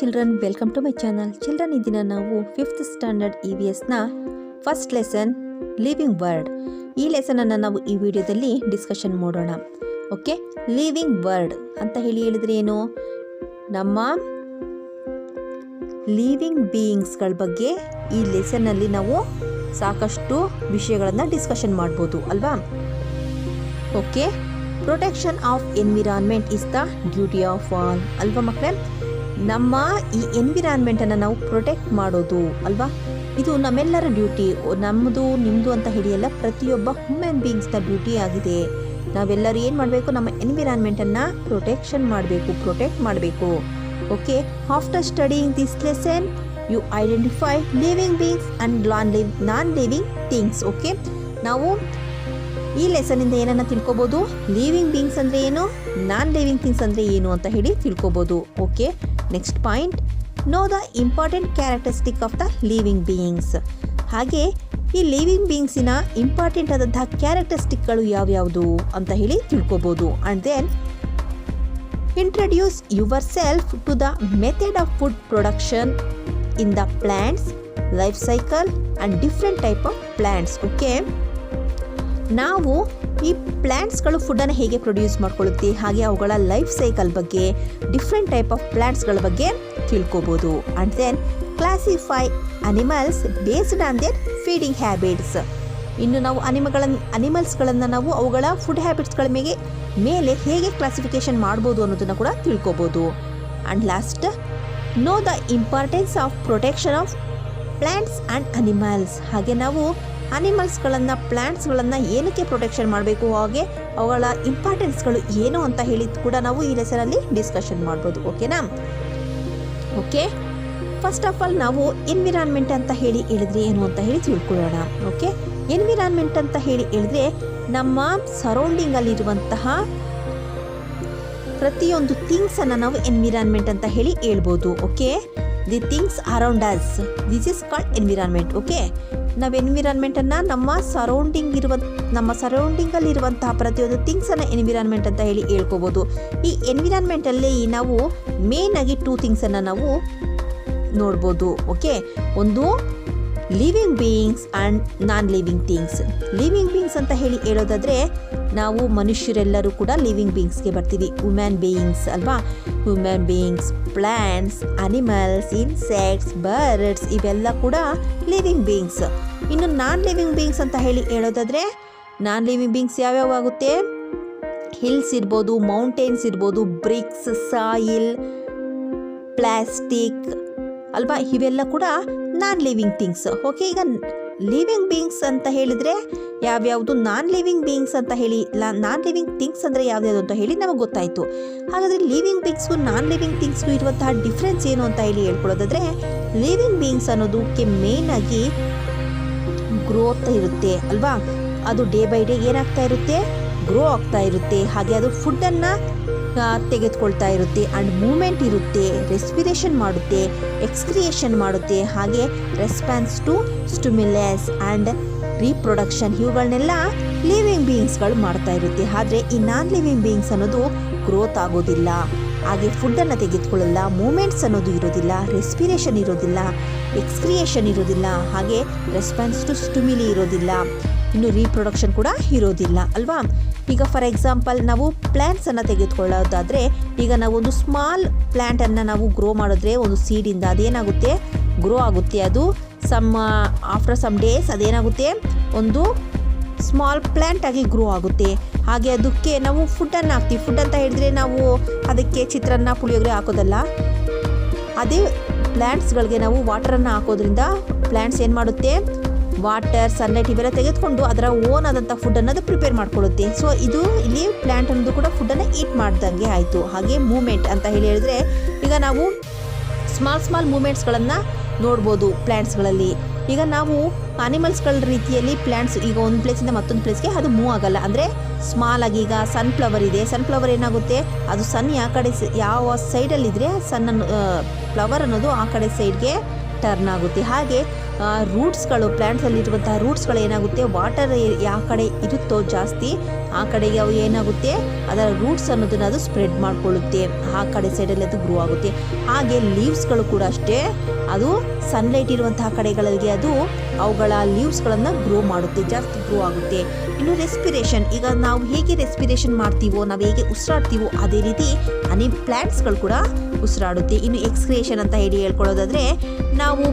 Children, welcome to my channel. Children, ಈ ದಿನ ನಾವು 5th ಸ್ಟ್ಯಾಂಡರ್ಡ್ EVSನ ಫಸ್ಟ್ ಲೆಸನ್ ಲಿವಿಂಗ್ ವರ್ಡ್ ಈ ಲೆಸನನ್ನು ನಾವು ಈ ವಿಡಿಯೋದಲ್ಲಿ ಡಿಸ್ಕಷನ್ ಮಾಡೋಣ. ಓಕೆ, ಲಿವಿಂಗ್ ವರ್ಡ್ ಅಂತ ಹೇಳಿದರೆ ಏನು? ನಮ್ಮ ಲಿವಿಂಗ್ ಬೀಯಿಂಗ್ಸ್ಗಳ ಬಗ್ಗೆ ಈ ಲೆಸನ್ನಲ್ಲಿ ನಾವು ಸಾಕಷ್ಟು ವಿಷಯಗಳನ್ನು ಡಿಸ್ಕಷನ್ ಮಾಡ್ಬೋದು ಅಲ್ವಾ? Okay, protection of environment is the duty of all ಅಲ್ವಾ ಮಕ್ಕಳೇ? ನಮ್ಮ ಈ ಎನ್ವಿರಾನ್ಮೆಂಟನ್ನು ನಾವು ಪ್ರೊಟೆಕ್ಟ್ ಮಾಡೋದು ಅಲ್ವಾ, ಇದು ನಮ್ಮೆಲ್ಲರ ಡ್ಯೂಟಿ. ನಮ್ಮದು ನಿಮ್ಮದು ಅಂತ ಹೇಳಿಯಲ್ಲ, ಪ್ರತಿಯೊಬ್ಬ ಹ್ಯೂಮನ್ ಬೀಯಿಂಗ್ಸ್ನ ಡ್ಯೂಟಿ ಆಗಿದೆ. ನಾವೆಲ್ಲರೂ ಏನು ಮಾಡಬೇಕು? ನಮ್ಮ ಎನ್ವಿರಾನ್ಮೆಂಟನ್ನು ಪ್ರೊಟೆಕ್ಟ್ ಮಾಡಬೇಕು. Okay, after studying this lesson you identify living beings and non living things. Okay, ನಾವು ಈ ಲೆಸನಿಂದ ಏನನ್ನು ತಿಳ್ಕೊಬೋದು? ಲಿವಿಂಗ್ ಬೀಯಿಂಗ್ಸ್ ಅಂದರೆ ಏನು, ನಾನ್ ಲಿವಿಂಗ್ ಥಿಂಗ್ಸ್ ಅಂದರೆ ಏನು ಅಂತ ಹೇಳಿ ತಿಳ್ಕೊಬೋದು. Okay, next point, know the important characteristic of the living beings. ಹಾಗೆ ಈ ಲಿವಿಂಗ್ ಬೀಯಿಂಗ್ಸಿನ ಇಂಪಾರ್ಟೆಂಟ್ ಆದಂತಹ ಕ್ಯಾರೆಕ್ಟರಿಸ್ಟಿಕ್ಗಳು ಯಾವ್ಯಾವುದು ಅಂತ ಹೇಳಿ ತಿಳ್ಕೊಬೋದು. And then introduce yourself to the method of food production in the plants life cycle and different type of plants. Okay, ನಾವು ಈ ಪ್ಲ್ಯಾಂಟ್ಸ್ಗಳು ಫುಡ್ಡನ್ನು ಹೇಗೆ ಪ್ರೊಡ್ಯೂಸ್ ಮಾಡ್ಕೊಳ್ಳುತ್ತೆ, ಹಾಗೆ ಅವುಗಳ ಲೈಫ್ ಸೈಕಲ್ ಬಗ್ಗೆ, ಡಿಫ್ರೆಂಟ್ ಟೈಪ್ ಆಫ್ ಪ್ಲ್ಯಾಂಟ್ಸ್ಗಳ ಬಗ್ಗೆ ತಿಳ್ಕೊಬೋದು. And then classify animals based on their feeding habits. ಇನ್ನು ನಾವು ಅನಿಮಲ್ಸ್ಗಳನ್ನು ನಾವು ಅವುಗಳ ಫುಡ್ ಹ್ಯಾಬಿಟ್ಸ್ಗಳ ಮೇಲೆ ಹೇಗೆ ಕ್ಲಾಸಿಫಿಕೇಶನ್ ಮಾಡ್ಬೋದು ಅನ್ನೋದನ್ನು ಕೂಡ ತಿಳ್ಕೊಬೋದು. And last, know the importance of protection of plants and animals. ಹಾಗೆ ನಾವು ಅನಿಮಲ್ಸ್ಗಳನ್ನು ಪ್ಲ್ಯಾಂಟ್ಸ್ಗಳನ್ನು ಏನಕ್ಕೆ ಪ್ರೊಟೆಕ್ಷನ್ ಮಾಡಬೇಕು, ಹಾಗೆ ಅವುಗಳ ಇಂಪಾರ್ಟೆನ್ಸ್ಗಳು ಏನು ಅಂತ ಹೇಳಿ ಕೂಡ ನಾವು ಈ ಲೆಸನಲ್ಲಿ ಡಿಸ್ಕಷನ್ ಮಾಡ್ಬೋದು. ಓಕೆನಾ? ಓಕೆ, ಫಸ್ಟ್ ಆಫ್ ಆಲ್ ನಾವು ಎನ್ವಿರಾನ್ಮೆಂಟ್ ಅಂತ ಹೇಳಿದ್ರೆ ಏನು ಅಂತ ಹೇಳಿ ತಿಳ್ಕೊಳ್ಳೋಣ. ಓಕೆ, ಎನ್ವಿರಾನ್ಮೆಂಟ್ ಅಂತ ಹೇಳಿದ್ರೆ ನಮ್ಮ ಸರೌಂಡಿಂಗಲ್ಲಿರುವಂತಹ ಪ್ರತಿಯೊಂದು ಥಿಂಗ್ಸನ್ನು ನಾವು ಎನ್ವಿರಾನ್ಮೆಂಟ್ ಅಂತ ಹೇಳ್ಬೋದು. Okay, the things around us, this is called environment. Okay, ನಾವು ಎನ್ವಿರಾನ್ಮೆಂಟನ್ನು ನಮ್ಮ ಸರೌಂಡಿಂಗಲ್ಲಿರುವಂತಹ ಪ್ರತಿಯೊಂದು ಥಿಂಗ್ಸನ್ನು ಎನ್ವಿರಾನ್ಮೆಂಟ್ ಅಂತ ಹೇಳ್ಕೋಬೋದು. ಈ ಎನ್ವಿರಾನ್ಮೆಂಟಲ್ಲಿ ನಾವು ಮೇಯ್ನಾಗಿ 2 ಥಿಂಗ್ಸನ್ನು ನಾವು ನೋಡ್ಬೋದು. ಓಕೆ, ಒಂದು living beings and non living things. Living beings ಅಂತ ಹೇಳೋದಾದರೆ ನಾವು ಮನುಷ್ಯರೆಲ್ಲರೂ ಕೂಡ ಲಿವಿಂಗ್ ಬೀಯಿಂಗ್ಸ್ಗೆ ಬರ್ತೀವಿ. ಹ್ಯೂಮನ್ ಬೀಯಿಂಗ್ಸ್ ಅಲ್ವಾ? Human beings, plants, animals, insects, birds ಇವೆಲ್ಲ ಕೂಡ ಲಿವಿಂಗ್ ಬೀಯಿಂಗ್ಸ್. ಇನ್ನು ನಾನ್ ಲಿವಿಂಗ್ ಬೀಯಿಂಗ್ಸ್ ಅಂತ ಹೇಳೋದಾದರೆ ನಾನ್ ಲಿವಿಂಗ್ ಬೀಯಿಂಗ್ಸ್ ಯಾವ್ಯಾವ ಆಗುತ್ತೆ? ಹಿಲ್ಸ್ ಇರ್ಬೋದು, ಮೌಂಟೇನ್ಸ್ ಇರ್ಬೋದು, ಬ್ರಿಕ್ಸ್, ಸಾಯಿಲ್, ಪ್ಲಾಸ್ಟಿಕ್ ಅಲ್ವಾ? ಇವೆಲ್ಲ ಕೂಡ ನಾನ್ ಲಿವಿಂಗ್ ಥಿಂಗ್ಸ್. ಓಕೆ, ಈಗ ಲಿವಿಂಗ್ ಬೀಯಿಂಗ್ಸ್ ಅಂತ ಹೇಳಿದರೆ ಯಾವ್ಯಾವುದು, ನಾನ್ ಲಿವಿಂಗ್ ಬೀಯಿಂಗ್ಸ್ ಅಂತ ನಾನ್ ಲಿವಿಂಗ್ ಥಿಂಗ್ಸ್ ಅಂದರೆ ಯಾವ್ಯಾವುದು ಅಂತ ಹೇಳಿ ನಮಗೆ ಗೊತ್ತಾಯಿತು. ಹಾಗಾದರೆ ಲಿವಿಂಗ್ ಬೀಯಿಂಗ್ಸ್ಗೂ ನಾನ್ ಲಿವಿಂಗ್ ಥಿಂಗ್ಸ್ಗೂ ಇರುವಂತಹ ಡಿಫ್ರೆನ್ಸ್ ಏನು ಅಂತ ಹೇಳ್ಕೊಳ್ಳೋದಾದರೆ, ಲಿವಿಂಗ್ ಬೀಯಿಂಗ್ಸ್ ಅನ್ನೋದಕ್ಕೆ ಮೇಯ್ನಾಗಿ ಗ್ರೋತ್ ಇರುತ್ತೆ ಅಲ್ವಾ? ಅದು ಡೇ ಬೈ ಡೇ ಏನಾಗ್ತಾ ಇರುತ್ತೆ? ಗ್ರೋ ಆಗ್ತಾ ಇರುತ್ತೆ. ಹಾಗೆ ಅದು ಫುಡ್ಡನ್ನು ತೆಗೆದುಕೊಳ್ತಾ ಇರುತ್ತೆ. ಆ್ಯಂಡ್ ಮೂಮೆಂಟ್ ಇರುತ್ತೆ, ರೆಸ್ಪಿರೇಷನ್ ಮಾಡುತ್ತೆ, ಎಕ್ಸ್ಕ್ರಿಯೇಷನ್ ಮಾಡುತ್ತೆ, ಹಾಗೆ response to stimulus and reproduction ಇವುಗಳನ್ನೆಲ್ಲ ಲಿವಿಂಗ್ ಬೀಯಿಂಗ್ಸ್ಗಳು ಮಾಡ್ತಾ ಇರುತ್ತೆ. ಆದರೆ ಈ ನಾನ್ ಲಿವಿಂಗ್ ಬೀಯಿಂಗ್ಸ್ ಅನ್ನೋದು ಗ್ರೋತ್ ಆಗೋದಿಲ್ಲ, ಹಾಗೆ ಫುಡ್ಡನ್ನು ತೆಗೆದುಕೊಳ್ಳಲ್ಲ, ಮೂಮೆಂಟ್ಸ್ ಅನ್ನೋದು ಇರೋದಿಲ್ಲ, ರೆಸ್ಪಿರೇಷನ್ ಇರೋದಿಲ್ಲ, ಎಕ್ಸ್ಕ್ರಿಯೇಷನ್ ಇರೋದಿಲ್ಲ, ಹಾಗೆ ರೆಸ್ಪಾನ್ಸ್ ಟು ಸ್ಟಿಮ್ಯುಲಿ ಇರೋದಿಲ್ಲ, ಇನ್ನು ರೀಪ್ರೊಡಕ್ಷನ್ ಕೂಡ ಇರೋದಿಲ್ಲ ಅಲ್ವಾ? ಈಗ ಫಾರ್ ಎಕ್ಸಾಂಪಲ್ ನಾವು ಪ್ಲ್ಯಾಂಟ್ಸನ್ನು ತೆಗೆದುಕೊಳ್ಳೋದಾದರೆ, ಈಗ ನಾವು ಒಂದು ಸ್ಮಾಲ್ ಪ್ಲ್ಯಾಂಟನ್ನು ನಾವು ಗ್ರೋ ಮಾಡಿದ್ರೆ ಒಂದು ಸೀಡಿಂದ ಅದೇನಾಗುತ್ತೆ? ಗ್ರೋ ಆಗುತ್ತೆ. ಅದು ಆಫ್ಟರ್ ಸಮ್ ಡೇಸ್ ಅದೇನಾಗುತ್ತೆ? ಒಂದು ಸ್ಮಾಲ್ ಪ್ಲ್ಯಾಂಟ್ ಆಗಿ ಗ್ರೋ ಆಗುತ್ತೆ. ಹಾಗೆ ಅದಕ್ಕೆ ನಾವು ಫುಡ್ಡನ್ನು ಹಾಕ್ತೀವಿ. ಫುಡ್ ಅಂತ ಹೇಳಿದ್ರೆ ನಾವು ಅದಕ್ಕೆ ಚಿತ್ರಾನ್ನ, ಪುಳಿಯೋಗರೆ ಹಾಕೋದಲ್ಲ. ಅದೇ ಪ್ಲ್ಯಾಂಟ್ಸ್ಗಳಿಗೆ ನಾವು ವಾಟರನ್ನು ಹಾಕೋದ್ರಿಂದ ಪ್ಲ್ಯಾಂಟ್ಸ್ ಏನು ಮಾಡುತ್ತೆ? ವಾಟರ್, ಸನ್ಲೈಟ್ ಇವೆಲ್ಲ ತೆಗೆದುಕೊಂಡು ಅದರ ಓನ್ ಆದಂಥ ಫುಡ್ ಅನ್ನೋದು ಪ್ರಿಪೇರ್ ಮಾಡ್ಕೊಳ್ಳುತ್ತೆ. ಸೊ ಇದು ಇಲ್ಲಿ ಪ್ಲ್ಯಾಂಟ್ ಅನ್ನೋದು ಕೂಡ ಫುಡ್ಡನ್ನು ಈಟ್ ಮಾಡ್ದಂಗೆ ಆಯಿತು. ಹಾಗೆ ಮೂಮೆಂಟ್ ಅಂತ ಹೇಳಿದರೆ ಈಗ ನಾವು ಸ್ಮಾಲ್ ಮೂಮೆಂಟ್ಸ್ಗಳನ್ನು ನೋಡ್ಬೋದು ಪ್ಲ್ಯಾಂಟ್ಸ್ಗಳಲ್ಲಿ. ಈಗ ನಾವು ಅನಿಮಲ್ಸ್ಗಳ ರೀತಿಯಲ್ಲಿ ಪ್ಲ್ಯಾಂಟ್ಸ್ ಈಗ ಒಂದು ಪ್ಲೇಸಿಂದ ಮತ್ತೊಂದು ಪ್ಲೇಸ್ಗೆ ಅದು ಮೂವ್ ಆಗಲ್ಲ. ಅಂದರೆ ಸ್ಮಾಲ್ ಆಗಿ ಈಗ ಸನ್ಫ್ಲವರ್ ಇದೆ, ಸನ್ಫ್ಲವರ್ ಏನಾಗುತ್ತೆ? ಅದು ಸನ್ ಯಾವ ಸೈಡಲ್ಲಿದ್ದರೆ ಫ್ಲವರ್ ಅನ್ನೋದು ಆ ಕಡೆ ಸೈಡ್ಗೆ ಟರ್ನ್ ಆಗುತ್ತೆ. ಹಾಗೆ ರೂಟ್ಸ್ಗಳು, ಪ್ಲ್ಯಾಂಟ್ಸಲ್ಲಿರುವಂತಹ ರೂಟ್ಸ್ಗಳು ಏನಾಗುತ್ತೆ, ವಾಟರ್ ಯಾವ ಕಡೆ ಇರುತ್ತೋ ಜಾಸ್ತಿ ಆ ಕಡೆಗೆ ಅವು ಏನಾಗುತ್ತೆ, ಅದರ ರೂಟ್ಸ್ ಅನ್ನೋದನ್ನು ಅದು ಸ್ಪ್ರೆಡ್ ಮಾಡಿಕೊಳ್ಳುತ್ತೆ, ಆ ಕಡೆ ಸೈಡಲ್ಲಿ ಅದು ಗ್ರೋ ಆಗುತ್ತೆ. ಹಾಗೆ ಲೀವ್ಸ್ಗಳು ಕೂಡ ಅಷ್ಟೇ, ಅದು ಸನ್ಲೈಟ್ ಇರುವಂತಹ ಕಡೆಗಳಿಗೆ ಅದು ಅವುಗಳ ಲೀವ್ಸ್ಗಳನ್ನು ಗ್ರೋ ಮಾಡುತ್ತೆ, ಜಾಸ್ತಿ ಗ್ರೋ ಆಗುತ್ತೆ. ಇನ್ನು ರೆಸ್ಪಿರೇಷನ್, ಈಗ ನಾವು ಹೇಗೆ ರೆಸ್ಪಿರೇಷನ್ ಮಾಡ್ತೀವೋ, ನಾವು ಹೇಗೆ ಉಸಿರಾಡ್ತೀವೋ ಅದೇ ರೀತಿ ಪ್ಲ್ಯಾಂಟ್ಸ್ಗಳು ಕೂಡ ಉಸಿರಾಡುತ್ತೆ. ಇನ್ನು ಎಕ್ಸ್ಕ್ರಿಯೇಷನ್ ಅಂತ ಹೇಳ್ಕೊಳ್ಳೋದಾದರೆ, ನಾವು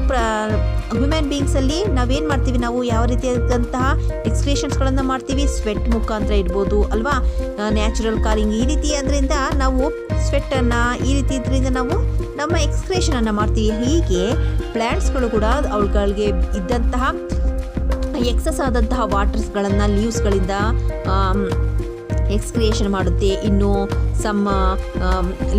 ಹ್ಯೂಮನ್ ಬೀಯಿಂಗ್ಸಲ್ಲಿ ನಾವೇನು ಮಾಡ್ತೀವಿ, ನಾವು ಯಾವ ರೀತಿಯಾದಂತಹ ಎಕ್ಸ್ಕ್ರಿಯೇಷನ್ಸ್ಗಳನ್ನು ಮಾಡ್ತೀವಿ, ಸ್ವೆಟ್ ಮುಖಾಂತರ ಇರ್ಬೋದು ಅಲ್ವಾ, ನ್ಯಾಚುರಲ್ ಕಾಲಿಂಗ್ ಈ ರೀತಿ ಅದರಿಂದ ನಾವು ಸ್ವೆಟ್ಟನ್ನು ಈ ರೀತಿ ಇದರಿಂದ ನಾವು ನಮ್ಮ ಎಕ್ಸ್ಕ್ರಿಯೇಷನನ್ನು ಮಾಡ್ತೀವಿ. ಹೀಗೆ ಪ್ಲ್ಯಾಂಟ್ಸ್ಗಳು ಕೂಡ ಅವುಗಳಿಗೆ ಇದ್ದಂತಹ ಎಕ್ಸಸ್ ಆದಂತಹ ವಾಟರ್ಸ್ಗಳನ್ನು ಲೀವ್ಸ್ಗಳಿಂದ ಎಕ್ಸ್ಕ್ರಿಯೇಷನ್ ಮಾಡುತ್ತೆ. ಇನ್ನು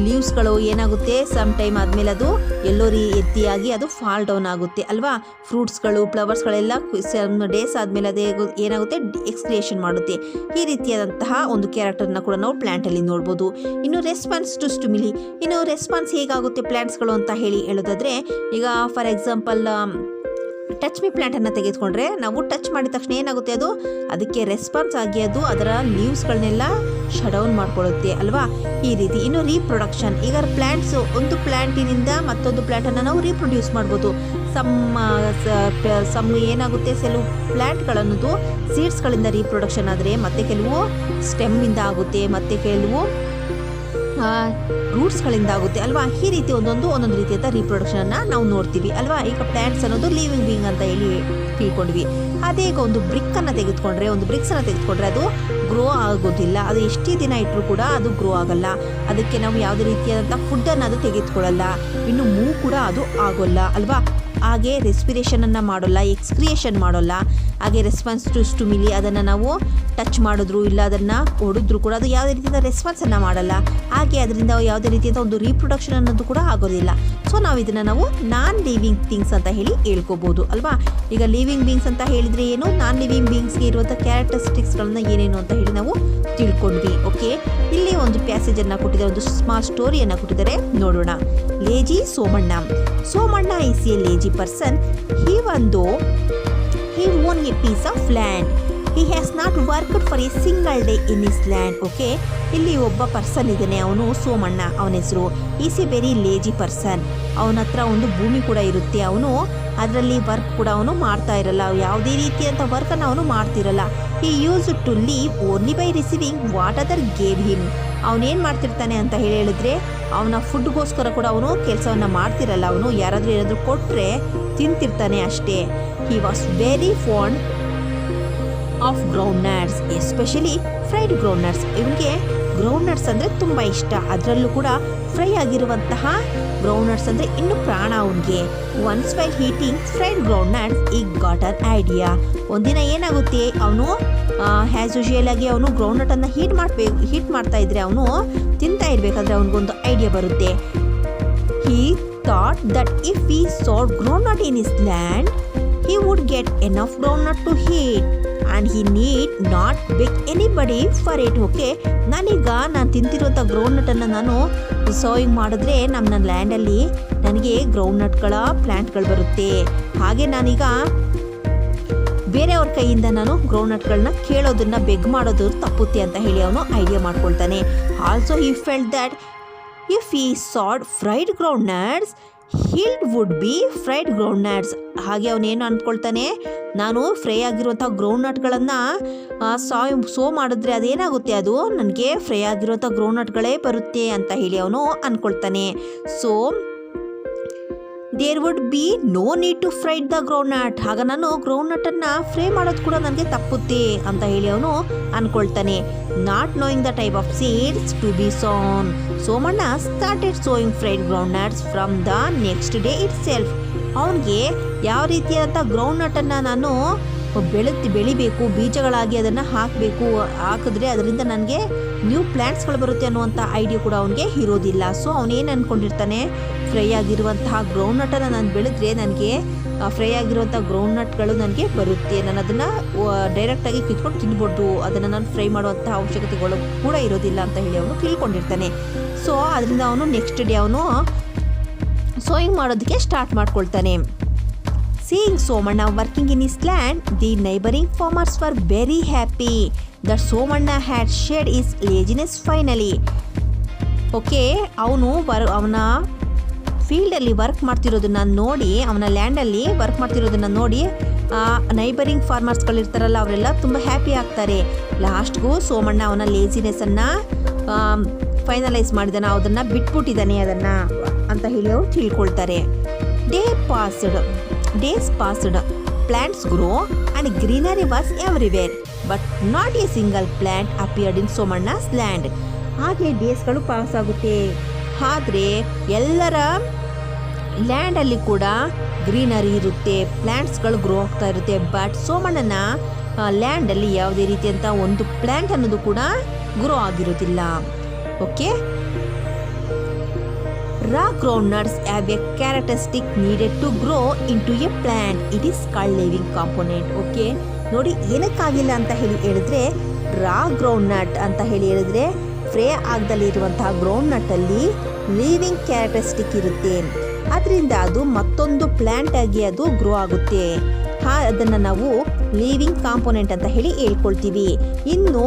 ಲೀವ್ಸ್ಗಳು ಏನಾಗುತ್ತೆ, ಸಮ್ ಟೈಮ್ ಆದಮೇಲೆ ಅದು ಎಲ್ಲೋ ಎತ್ತಿಯಾಗಿ ಅದು ಫಾಲ್ ಡೌನ್ ಆಗುತ್ತೆ ಅಲ್ವಾ. ಫ್ರೂಟ್ಸ್ಗಳು, ಫ್ಲವರ್ಸ್ಗಳೆಲ್ಲ ಡೇಸ್ ಆದಮೇಲೆ ಅದೇ ಏನಾಗುತ್ತೆ, ಎಕ್ಸ್ಕ್ರಿಯೇಷನ್ ಮಾಡುತ್ತೆ. ಈ ರೀತಿಯಾದಂತಹ ಒಂದು ಕ್ಯಾರೆಕ್ಟರ್ನ ಕೂಡ ನಾವು ಪ್ಲ್ಯಾಂಟಲ್ಲಿ ನೋಡ್ಬೋದು. ಇನ್ನು ರೆಸ್ಪಾನ್ಸ್ ಟು ಸ್ಟಿಮ್ಯುಲಿ, ಇನ್ನು ರೆಸ್ಪಾನ್ಸ್ ಹೇಗಾಗುತ್ತೆ ಪ್ಲ್ಯಾಂಟ್ಸ್ಗಳು ಅಂತ ಹೇಳೋದಾದರೆ, ಈಗ ಫಾರ್ ಎಕ್ಸಾಂಪಲ್ ಟಚ್ ಮಿ ಪ್ಲ್ಯಾಂಟನ್ನು ತೆಗೆದುಕೊಂಡ್ರೆ, ನಾವು ಟಚ್ ಮಾಡಿದ ತಕ್ಷಣ ಏನಾಗುತ್ತೆ, ಅದಕ್ಕೆ ರೆಸ್ಪಾನ್ಸ್ ಆಗಿ ಅದು ಅದರ ಲೀವ್ಸ್ಗಳನ್ನೆಲ್ಲ ಶಡೌನ್ ಮಾಡ್ಕೊಳ್ಳುತ್ತೆ ಅಲ್ವಾ, ಈ ರೀತಿ. ಇನ್ನು ರೀಪ್ರೊಡಕ್ಷನ್, ಈಗ ಪ್ಲ್ಯಾಂಟ್ಸ್ ಒಂದು ಪ್ಲ್ಯಾಂಟಿನಿಂದ ಮತ್ತೊಂದು ಪ್ಲ್ಯಾಂಟನ್ನು ನಾವು ರೀಪ್ರೊಡ್ಯೂಸ್ ಮಾಡ್ಬೋದು. ಸಮ್ ಏನಾಗುತ್ತೆ, ಕೆಲವು ಪ್ಲ್ಯಾಂಟ್ಗಳನ್ನೋದು ಸೀಡ್ಸ್ಗಳಿಂದ ರೀಪ್ರೊಡಕ್ಷನ್ ಆದರೆ, ಮತ್ತೆ ಕೆಲವು ಸ್ಟೆಮ್ಮಿಂದ ಆಗುತ್ತೆ, ಮತ್ತು ಕೆಲವು ರೂಟ್ಸ್ಗಳಿಂದ ಆಗುತ್ತೆ ಅಲ್ವಾ. ಈ ರೀತಿ ಒಂದೊಂದು ರೀತಿಯಾದ ರೀಪ್ರೊಡಕ್ಷನನ್ನು ನಾವು ನೋಡ್ತೀವಿ ಅಲ್ವಾ. ಈಗ ಪ್ಲ್ಯಾಂಟ್ಸ್ ಅನ್ನೋದು ಲಿವಿಂಗ್ ಬೀಯಿಂಗ್ ಅಂತ ತಿಳ್ಕೊಂಡ್ವಿ. ಅದೇ ಈಗ ಒಂದು ಬ್ರಿಕ್ಸನ್ನು ತೆಗೆದುಕೊಂಡ್ರೆ ಅದು ಗ್ರೋ ಆಗೋದಿಲ್ಲ, ಅದು ಎಷ್ಟೇ ದಿನ ಇಟ್ಟರೂ ಕೂಡ ಅದು ಗ್ರೋ ಆಗಲ್ಲ. ಅದಕ್ಕೆ ನಾವು ಯಾವುದೇ ರೀತಿಯಾದಂಥ ಫುಡ್ಡನ್ನು ಅದು ತೆಗೆದುಕೊಳ್ಳಲ್ಲ, ಇನ್ನು ಮೂವ್ ಕೂಡ ಅದು ಆಗೋಲ್ಲ ಅಲ್ವಾ. ಹಾಗೆ ರೆಸ್ಪಿರೇಷನನ್ನು ಮಾಡೋಲ್ಲ, ಎಕ್ಸ್ಕ್ರಿಯೇಷನ್ ಮಾಡೋಲ್ಲ. ಹಾಗೆ ರೆಸ್ಪಾನ್ಸ್ ಟು ಸ್ಟಿಮ್ಯುಲಿ, ಅದನ್ನು ನಾವು ಟಚ್ ಮಾಡಿದ್ರು ಇಲ್ಲ ಅದನ್ನು ಹೊಡಿದ್ರು ಕೂಡ ಅದು ಯಾವುದೇ ರೀತಿಯಾದ ರೆಸ್ಪಾನ್ಸನ್ನು ಮಾಡಲ್ಲ. ಹಾಗೆ ಅದರಿಂದ ಯಾವುದೇ ರೀತಿಯಾದ ಒಂದು ರೀಪ್ರೊಡಕ್ಷನ್ ಅನ್ನೋದು ಕೂಡ ಆಗೋದಿಲ್ಲ. ಸೊ ನಾವು ಇದನ್ನು ನಾವು ನಾನ್ ಲಿವಿಂಗ್ ಥಿಂಗ್ಸ್ ಅಂತ ಹೇಳ್ಕೋಬೋದು ಅಲ್ವಾ. ಈಗ ಲಿವಿಂಗ್ ಬೀಯಿಂಗ್ಸ್ ಅಂತ ಹೇಳಿದರೆ ಏನು, ನಾನ್ ಲಿವಿಂಗ್ ಬೀಯಿಂಗ್ಸ್ಗೆ ಇರುವಂಥ ಕ್ಯಾರೆಕ್ಟರಿಸ್ಟಿಕ್ಸ್ಗಳನ್ನ ಏನೇನು ಅಂತ ಹೇಳಿ ನಾವು ತಿಳ್ಕೊಂಡ್ವಿ. ಓಕೆ, ಇಲ್ಲಿ ಒಂದು ಪ್ಯಾಸೇಜನ್ನು ಕೊಟ್ಟಿದ್ದಾರೆ, ಒಂದು ಸ್ಮಾಲ್ ಸ್ಟೋರಿಯನ್ನು ಕೊಟ್ಟಿದ್ದಾರೆ, ನೋಡೋಣ. Lazy Somanna is A lazy person. Even though he owned a piece of land, he has not worked for a single day in his land. Okay, ಇಲ್ಲಿ ಒಬ್ಬ ಪರ್ಸನ್ ಇದ್ದಾನೆ, ಅವನು ಸೋಮಣ್ಣ ಅವನ ಹೆಸರು. Is A very lazy person. ಅವನ ಹತ್ರ ಒಂದು ಭೂಮಿ ಕೂಡ ಇರುತ್ತೆ, ಅವನು ಅದರಲ್ಲಿ ವರ್ಕ್ ಕೂಡ ಅವನು ಮಾಡ್ತಾ ಇರಲ್ಲ, ಯಾವುದೇ ರೀತಿಯಂಥ ವರ್ಕನ್ನು ಅವನು ಮಾಡ್ತಿರಲ್ಲ. He used to live only by receiving what other gave him. ಅವನೇನು ಮಾಡ್ತಿರ್ತಾನೆ ಅಂತ ಹೇಳಿದ್ರೆ, ಅವನ ಫುಡ್ಗೋಸ್ಕರ ಕೂಡ ಅವನು ಕೆಲಸವನ್ನು ಮಾಡ್ತಿರಲ್ಲ, ಅವನು ಯಾರಾದರೂ ಏನಾದರೂ ಕೊಟ್ಟರೆ ತಿಂತಿರ್ತಾನೆ ಅಷ್ಟೇ. He was very fond of ground nuts, especially fried ground nuts. ಇವನಿಗೆ ಗ್ರೌಂಡ್ ನಟ್ಸ್ ಅಂದರೆ ತುಂಬ ಇಷ್ಟ, ಅದರಲ್ಲೂ ಕೂಡ ಫ್ರೈ ಆಗಿರುವಂತಹ ಗ್ರೌಂಡ್ ನಟ್ಸ್ ಅಂದರೆ ಇನ್ನೂ ಪ್ರಾಣ ಅವನಿಗೆ. Once while heating fried ground nuts ಈ ಗಾಟ್ ಅನ್ ಐಡಿಯಾ. ಒಂದಿನ ಏನಾಗುತ್ತೆ, ಅವನು ಆ್ಯಸ್ ಯೂಶುವಲ್ ಆಗಿ ಅವನು ಗ್ರೌಂಡ್ ನಟನ್ನು ಹೀಟ್ ಮಾಡ್ತಾ ಇದ್ರೆ, ಅವನು ತಿಂತಾ ಇರಬೇಕಾದ್ರೆ ಅವನಿಗೊಂದು ಐಡಿಯಾ ಬರುತ್ತೆ. He thought that if he sold ground nut in his land, he would get enough groundnut to eat and he need not beg anybody for it. Okay, ನಾನು ತಿಂತಿರುವಂಥ ಗ್ರೌಂಡ್ನಟನ್ನು ನಾನು ಸೋಯಿಂಗ್ ಮಾಡಿದ್ರೆ ನನ್ನ ಲ್ಯಾಂಡಲ್ಲಿ ನನಗೆ ಗ್ರೌಂಡ್ನಟ್ಗಳ ಪ್ಲ್ಯಾಂಟ್ಗಳು ಬರುತ್ತೆ. ಹಾಗೆ ನಾನೀಗ ಬೇರೆಯವ್ರ ಕೈಯಿಂದ ನಾನು ಗ್ರೌಂಡ್ನಟ್ಗಳನ್ನ ಕೇಳೋದನ್ನ ಬೆಗ್ ಮಾಡೋದು ತಪ್ಪುತ್ತೆ ಅಂತ ಹೇಳಿ ಅವನು ಐಡಿಯಾ ಮಾಡ್ಕೊಳ್ತಾನೆ. Also he felt that if he sawed fried groundnuts, he'd would be fried groundnuts. ಹಾಗೆ ಅವನೇನು ಅಂದ್ಕೊಳ್ತಾನೆ, ನಾನು ಫ್ರೈ ಆಗಿರುವಂಥ ಗ್ರೌಂಡ್ ನಟ್ಗಳನ್ನು ಸೋ ಮಾಡಿದ್ರೆ ಅದೇನಾಗುತ್ತೆ, ಅದು ನನಗೆ ಫ್ರೈ ಆಗಿರುವಂಥ ಗ್ರೌಂಡ್ ನಟ್ಗಳೇ ಬರುತ್ತೆ ಅಂತ ಹೇಳಿ ಅವನು ಅಂದ್ಕೊಳ್ತಾನೆ. So there would be no need to fried the groundnut. ಆಗ ನಾನು ಗ್ರೌಂಡ್ ನಟನ್ನು ಫ್ರೈ ಮಾಡೋದು ಕೂಡ ನನಗೆ ತಪ್ಪುತ್ತೆ ಅಂತ ಹೇಳಿ ಅವನು ಅಂದ್ಕೊಳ್ತಾನೆ. Not knowing the type of seeds to be sown, Somanna started sowing fried groundnuts from the next day itself. ಅವನಿಗೆ ಯಾವ ರೀತಿಯಾದಂಥ ಗ್ರೌಂಡ್ ನಟನ್ನು ನಾನು ಬೆಳಿಬೇಕು, ಬೀಜಗಳಾಗಿ ಅದನ್ನು ಹಾಕಿದ್ರೆ ಅದರಿಂದ ನನಗೆ ನ್ಯೂ ಪ್ಲ್ಯಾಂಟ್ಸ್ಗಳು ಬರುತ್ತೆ ಅನ್ನುವಂಥ ಐಡಿಯಾ ಕೂಡ ಅವನಿಗೆ ಇರೋದಿಲ್ಲ. ಸೊ ಅವನೇನು ಅಂದ್ಕೊಂಡಿರ್ತಾನೆ, ಫ್ರೈ ಆಗಿರುವಂತಹ ಗ್ರೌಂಡ್ ನಟನ್ನು ನಾನು ಬೆಳೆದ್ರೆ ನನಗೆ ಫ್ರೈ ಆಗಿರುವಂಥ ಗ್ರೌಂಡ್ ನಟ್ಗಳು ನನಗೆ ಬರುತ್ತೆ, ನಾನು ಅದನ್ನು ಡೈರೆಕ್ಟಾಗಿ ಕಿತ್ಕೊಂಡು ತಿನ್ಬೋದು, ಅದನ್ನು ನಾನು ಫ್ರೈ ಮಾಡುವಂಥ ಅವಶ್ಯಕತೆಗಳು ಕೂಡ ಇರೋದಿಲ್ಲ ಅಂತ ಹೇಳಿ ಅವನು ತಿಳ್ಕೊಂಡಿರ್ತಾನೆ. ಸೊ ಅದರಿಂದ ಅವನು ನೆಕ್ಸ್ಟ್ ಡೇ ಅವನು ಸೋಯಿಂಗ್ ಮಾಡೋದಕ್ಕೆ start ಮಾಡ್ಕೊಳ್ತಾನೆ. Seeing Somanna working in his land, the neighboring farmers were very happy that Somanna had shed his laziness finally. Okay, ಅವನ ಫೀಲ್ಡಲ್ಲಿ ವರ್ಕ್ ಮಾಡ್ತಿರೋದನ್ನ ನೋಡಿ, ಅವನ ಲ್ಯಾಂಡಲ್ಲಿ ವರ್ಕ್ ಮಾಡ್ತಿರೋದನ್ನ ನೋಡಿ ನೈಬರಿಂಗ್ ಫಾರ್ಮರ್ಸ್ಗಳಿರ್ತಾರಲ್ಲ ಅವರೆಲ್ಲ ತುಂಬ ಹ್ಯಾಪಿ ಆಗ್ತಾರೆ. ಲಾಸ್ಟ್ಗೂ ಸೋಮಣ್ಣ ಅವನ ಲೇಸಿನೆಸ್ಸನ್ನು ಫೈನಲೈಸ್ ಮಾಡಿದಾನೆ, ಅದನ್ನು ಬಿಟ್ಬಿಟ್ಟಿದ್ದಾನೆ ಅದನ್ನು ಅಂತ ಹೇಳಿ ಅವರು ತಿಳ್ಕೊಳ್ತಾರೆ. Days passed, plants grow and greenery was everywhere, but not a single plant appeared in Somanna's land. ಹಾಗೆ ಡೇಸ್ಗಳು ಪಾಸ್ ಆಗುತ್ತೆ, ಆದರೆ ಎಲ್ಲರ ಲ್ಯಾಂಡಲ್ಲಿ ಕೂಡ ಗ್ರೀನರಿ ಇರುತ್ತೆ, ಪ್ಲ್ಯಾಂಟ್ಸ್ಗಳು ಗ್ರೋ ಆಗ್ತಾ ಇರುತ್ತೆ. ಬಟ್ ಸೋಮಣ್ಣನ ಲ್ಯಾಂಡಲ್ಲಿ ಯಾವುದೇ ರೀತಿಯಂಥ ಒಂದು ಪ್ಲ್ಯಾಂಟ್ ಅನ್ನೋದು ಕೂಡ ಗ್ರೋ ಆಗಿರೋದಿಲ್ಲ. Okay, raw groundnuts have a characteristic needed to grow into a plant. It is called living component. Okay ನೋಡಿ, ಏನಕ್ಕಾಗಿಲ್ಲ ಅಂತ ಹೇಳಿದ್ರೆ ರಾ ಗ್ರೌಂಡ್ನಟ್ ಅಂತ ಹೇಳಿದ್ರೆ ಫ್ರೇ ಆಗದಲ್ಲಿರುವಂತಹ ಗ್ರೌಂಡ್ನಟ್ಟಲ್ಲಿ ಲಿವಿಂಗ್ ಕ್ಯಾರೆಕ್ಟರಿಸ್ಟಿಕ್ ಇರುತ್ತೆ, ಅದರಿಂದ ಅದು ಮತ್ತೊಂದು ಪ್ಲ್ಯಾಂಟ್ ಆಗಿ ಅದು ಗ್ರೋ ಆಗುತ್ತೆ. ಅದನ್ನು ನಾವು ಲಿವಿಂಗ್ ಕಾಂಪೋನೆಂಟ್ ಅಂತ ಹೇಳಿ ಹೇಳ್ಕೊಳ್ತೀವಿ. ಇನ್ನು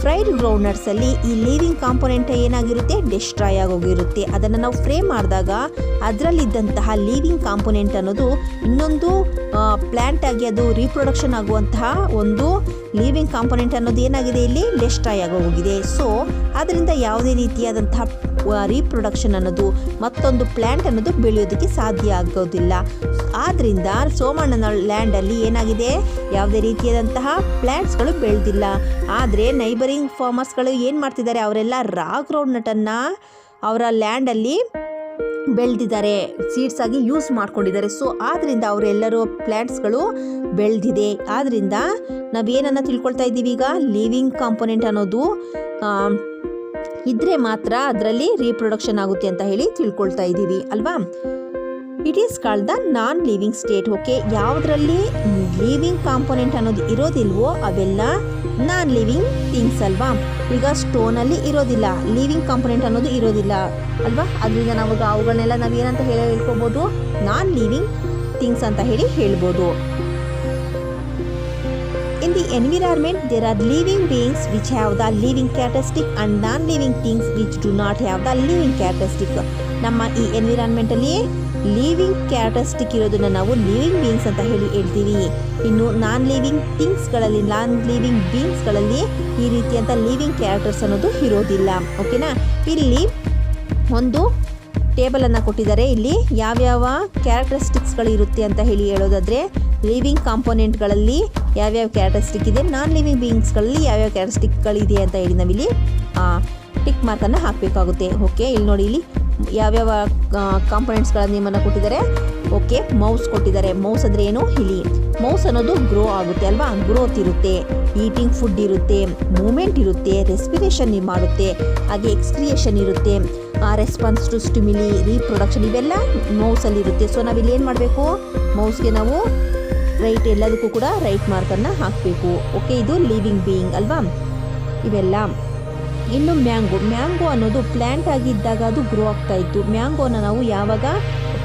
ಫ್ರೈಡ್ ಗ್ರೌಂಡ್ನಟ್ಸಲ್ಲಿ ಈ ಲಿವಿಂಗ್ ಕಾಂಪೋನೆಂಟ್ ಏನಾಗಿರುತ್ತೆ, ಡಿಸ್ಟ್ರಾಯ್ ಆಗೋಗಿರುತ್ತೆ. ಅದನ್ನು ನಾವು ಫ್ರೈ ಮಾಡಿದಾಗ ಅದರಲ್ಲಿದ್ದಂತಹ ಲಿವಿಂಗ್ ಕಾಂಪೋನೆಂಟ್ ಅನ್ನೋದು ಇನ್ನೊಂದು ಪ್ಲ್ಯಾಂಟ್ ಆಗಿ ಅದು ರೀಪ್ರೊಡಕ್ಷನ್ ಆಗುವಂತಹ ಒಂದು ಲಿವಿಂಗ್ ಕಾಂಪೋನೆಂಟ್ ಅನ್ನೋದು ಏನಾಗಿದೆ, ಇಲ್ಲಿ ಡಿಸ್ಟ್ರಾಯ್ ಆಗೋಗಿದೆ. ಸೊ ಅದರಿಂದ ಯಾವುದೇ ರೀತಿಯಾದಂತಹ ರೀಪ್ರೊಡಕ್ಷನ್ ಅನ್ನೋದು ಮತ್ತೊಂದು ಪ್ಲ್ಯಾಂಟ್ ಅನ್ನೋದು ಬೆಳೆಯೋದಕ್ಕೆ ಸಾಧ್ಯ ಆಗೋದಿಲ್ಲ. ಆದ್ದರಿಂದ ಸೋಮಣ್ಣನ ಲ್ಯಾಂಡಲ್ಲಿ ಏನಾಗಿದೆ, ಯಾವುದೇ ರೀತಿಯಾದಂತಹ ಪ್ಲ್ಯಾಂಟ್ಸ್ಗಳು ಬೆಳೆದಿಲ್ಲ. ಆದರೆ ನೈಬರಿಂಗ್ ಫಾರ್ಮರ್ಸ್ಗಳು ಏನು ಮಾಡ್ತಿದ್ದಾರೆ, ಅವರೆಲ್ಲ ರಾ ಗ್ರೌಂಡ್ನಟನ್ನು ಅವರ ಲ್ಯಾಂಡಲ್ಲಿ ಬೆಳೆದಿದ್ದಾರೆ, ಸೀಡ್ಸ್ ಆಗಿ ಯೂಸ್ ಮಾಡ್ಕೊಂಡಿದ್ದಾರೆ. ಸೊ ಆದ್ದರಿಂದ ಅವರೆಲ್ಲರೂ ಪ್ಲ್ಯಾಂಟ್ಸ್ಗಳು ಬೆಳೆದಿದೆ. ಆದ್ದರಿಂದ ನಾವೇನನ್ನು ತಿಳ್ಕೊಳ್ತಾ ಇದ್ದೀವಿ, ಈಗ ಲಿವಿಂಗ್ ಕಾಂಪೋನೆಂಟ್ ಅನ್ನೋದು ಇದ್ರೆ ಮಾತ್ರ ಅದರಲ್ಲಿ ರೀಪ್ರೊಡಕ್ಷನ್ ಆಗುತ್ತೆ ಅಂತ ಹೇಳಿ ತಿಳ್ಕೊಳ್ತಾ ಇದ್ದೀವಿ ಅಲ್ವಾ. It is called the non living state. Okay, ಯಾವುದರಲ್ಲಿ ಲಿವಿಂಗ್ ಕಾಂಪೋನೆಂಟ್ ಅನ್ನೋದು ಇರೋದಿಲ್ವೋ ಅವೆಲ್ಲ ನಾನ್ ಲಿವಿಂಗ್ ಥಿಂಗ್ಸ್ ಅಲ್ವಾ. ಈಗ ಸ್ಟೋನಲ್ಲಿ ಇರೋದಿಲ್ಲ, ಲಿವಿಂಗ್ ಕಾಂಪೋನೆಂಟ್ ಅನ್ನೋದು ಇರೋದಿಲ್ಲ ಅಲ್ವಾ. ಅದರಿಂದ ನಾವು ಅವುಗಳನ್ನೆಲ್ಲ ನಾವು ಏನಂತ ಹೇಳ್ಕೊಬೋದು, ನಾನ್ ಲಿವಿಂಗ್ ಥಿಂಗ್ಸ್ ಅಂತ ಹೇಳಿ ಹೇಳ್ಬೋದು. In the environment, there are living beings which have the living characteristic and non-living things which do not have the living characteristic. ನಮ್ಮ ಈ ಎನ್ವಿರಾನ್ಮೆಂಟಲ್ಲಿ ಲಿವಿಂಗ್ ಕ್ಯಾರೆಕ್ಟರಿಸ್ಟಿಕ್ ಇರೋದನ್ನು ನಾವು ಲಿವಿಂಗ್ ಬೀಯಿಂಗ್ಸ್ ಅಂತ ಹೇಳಿ ಹೇಳ್ತೀವಿ. ಇನ್ನು ನಾನ್ ಲಿವಿಂಗ್ ಥಿಂಗ್ಸ್ಗಳಲ್ಲಿ, ನಾನ್ ಲಿವಿಂಗ್ ಬೀಯಿಂಗ್ಸ್ಗಳಲ್ಲಿ ಈ ರೀತಿಯಂಥ ಲಿವಿಂಗ್ ಕ್ಯಾರೆಕ್ಟರ್ಸ್ ಅನ್ನೋದು ಇರೋದಿಲ್ಲ. ಓಕೆನಾ, ಇಲ್ಲಿ ಒಂದು ಟೇಬಲನ್ನು ಕೊಟ್ಟಿದ್ದಾರೆ. ಇಲ್ಲಿ ಯಾವ್ಯಾವ ಕ್ಯಾರೆಕ್ಟರಿಸ್ಟಿಕ್ಸ್ಗಳು ಇರುತ್ತೆ ಅಂತ ಹೇಳಿ ಹೇಳೋದಾದರೆ, ಲಿವಿಂಗ್ ಕಾಂಪೋನೆಂಟ್ಗಳಲ್ಲಿ ಯಾವ್ಯಾವ ಕ್ಯಾರೆಕ್ಟರಿಸ್ಟಿಕ್ ಇದೆ, ನಾನ್ ಲಿವಿಂಗ್ ಬೀಯಿಂಗ್ಸ್ಗಳಲ್ಲಿ ಯಾವ್ಯಾವ ಕ್ಯಾರೆಕ್ಟರಿಸ್ಟಿಕ್ಗಳಿದೆ ಅಂತ ಹೇಳಿ ನಾವಿಲ್ಲಿ ಟಿಕ್ ಮಾರ್ಕನ್ನು ಹಾಕಬೇಕಾಗುತ್ತೆ. ಓಕೆ, ಇಲ್ಲಿ ನೋಡಿ, ಇಲ್ಲಿ ಯಾವ್ಯಾವ ಕಾಂಪೋನೆಂಟ್ಸ್ಗಳ ನೇಮನ್ನು ಕೊಟ್ಟಿದ್ದಾರೆ. ಓಕೆ, ಮೌಸ್ ಕೊಟ್ಟಿದ್ದಾರೆ. ಮೌಸ್ ಅಂದರೆ ಏನು, ಇಲಿ. ಮೌಸ್ ಅನ್ನೋದು ಗ್ರೋ ಆಗುತ್ತೆ ಅಲ್ವಾ, ಗ್ರೋತ್ ಇರುತ್ತೆ, ಈಟಿಂಗ್ ಫುಡ್ ಇರುತ್ತೆ, ಮೂಮೆಂಟ್ ಇರುತ್ತೆ, ರೆಸ್ಪಿರೇಷನ್ ಮಾಡುತ್ತೆ, ಹಾಗೆ ಎಕ್ಸ್ಕ್ರಿಯೇಷನ್ ಇರುತ್ತೆ, ರೆಸ್ಪಾನ್ಸ್ ಟು ಸ್ಟಿಮ್ಯುಲಿ, ರೀಪ್ರೊಡಕ್ಷನ್, ಇವೆಲ್ಲ ಮೌಸಲ್ಲಿ ಇರುತ್ತೆ. ಸೊ ನಾವಿಲ್ಲಿ ಏನು ಮಾಡಬೇಕು, ಮೌಸ್ಗೆ ನಾವು ರೈಟ್, ಎಲ್ಲದಕ್ಕೂ ಕೂಡ ರೈಟ್ ಮಾರ್ಕನ್ನು ಹಾಕಬೇಕು. ಓಕೆ, ಇದು ಲಿವಿಂಗ್ ಬೀಯಿಂಗ್ ಅಲ್ವಾ ಇವೆಲ್ಲ. ಇನ್ನು ಮ್ಯಾಂಗೋ ಅನ್ನೋದು ಪ್ಲ್ಯಾಂಟ್ ಆಗಿದ್ದಾಗ ಅದು ಗ್ರೋ ಆಗ್ತಾ ಇತ್ತು. ಮ್ಯಾಂಗೋನ ನಾವು ಯಾವಾಗ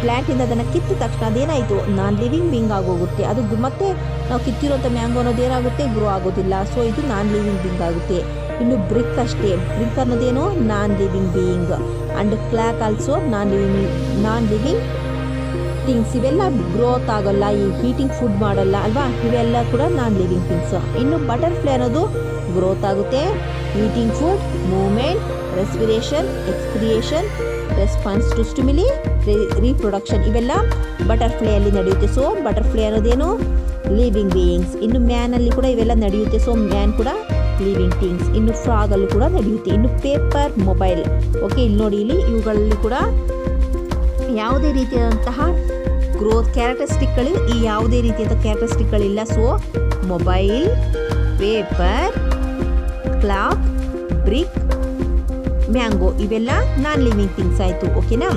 ಪ್ಲ್ಯಾಂಟಿಂದ ಅದನ್ನು ಕಿತ್ತಿದ ತಕ್ಷಣ ಅದೇನಾಯಿತು, ನಾನ್ ಲಿವಿಂಗ್ ಬೀಯಿಂಗ್ ಆಗೋಗುತ್ತೆ. ಅದು ಮತ್ತೆ ನಾವು ಕಿತ್ತಿರೋಂಥ ಮ್ಯಾಂಗೋ ಅನ್ನೋದು ಏನಾಗುತ್ತೆ, ಗ್ರೋ ಆಗೋದಿಲ್ಲ. ಸೊ ಇದು ನಾನ್ ಲಿವಿಂಗ್ ಬೀಯಿಂಗ್ ಆಗುತ್ತೆ. ಇನ್ನು ಬ್ರಿಕ್ ಅಷ್ಟೇ, ಬ್ರಿಕ್ ಅನ್ನೋದೇನು, non living being. And clock also non living things. ಇವೆಲ್ಲ ಗ್ರೋತ್ ಆಗೋಲ್ಲ, ಈ ಹೀಟಿಂಗ್ ಫುಡ್ ಮಾಡಲ್ಲ ಅಲ್ವಾ, ಇವೆಲ್ಲ ಕೂಡ ನಾನ್ ಲಿವಿಂಗ್ ಥಿಂಗ್ಸ್. ಇನ್ನು ಬಟರ್ಫ್ಲೈ ಅನ್ನೋದು ಗ್ರೋತ್ ಆಗುತ್ತೆ, eating food, movement, respiration, excretion, response to stimuli, reproduction, ಇವೆಲ್ಲ ಬಟರ್ಫ್ಲೈಯಲ್ಲಿ ನಡೆಯುತ್ತೆ. ಸೊ ಬಟರ್ಫ್ಲೈ ಅನ್ನೋದೇನು, ಲಿವಿಂಗ್ ಬೀಯಿಂಗ್ಸ್. ಇನ್ನು ಮ್ಯಾನಲ್ಲಿ ಕೂಡ ಇವೆಲ್ಲ ನಡೆಯುತ್ತೆ. ಸೊ ಮ್ಯಾನ್ ಕೂಡ ಲಿವಿಂಗ್ ಥಿಂಗ್ಸ್. ಇನ್ನು ಫ್ರಾಗಲ್ಲೂ ಕೂಡ ನಡೆಯುತ್ತೆ. ಇನ್ನು ಪೇಪರ್, ಮೊಬೈಲ್. ಓಕೆ, ಇಲ್ಲಿ ನೋಡಿ, ಇಲ್ಲಿ ಇವುಗಳಲ್ಲಿ ಕೂಡ ಯಾವುದೇ ರೀತಿಯಾದಂತಹ ಗ್ರೋತ್ ಕ್ಯಾರೆಕ್ಟರಿಸ್ಟಿಕ್ಗಳು, ಈ ಯಾವುದೇ ರೀತಿಯಾದ ಕ್ಯಾರೆಕ್ಟರಿಸ್ಟಿಕ್ಗಳಿಲ್ಲ. So mobile, paper, clock, brick, mango, ಇವೆಲ್ಲ ನಾನ್ ಲಿವಿಂಗ್ ಥಿಂಗ್ಸ್ ಆಯಿತು. ಓಕೆನಾ.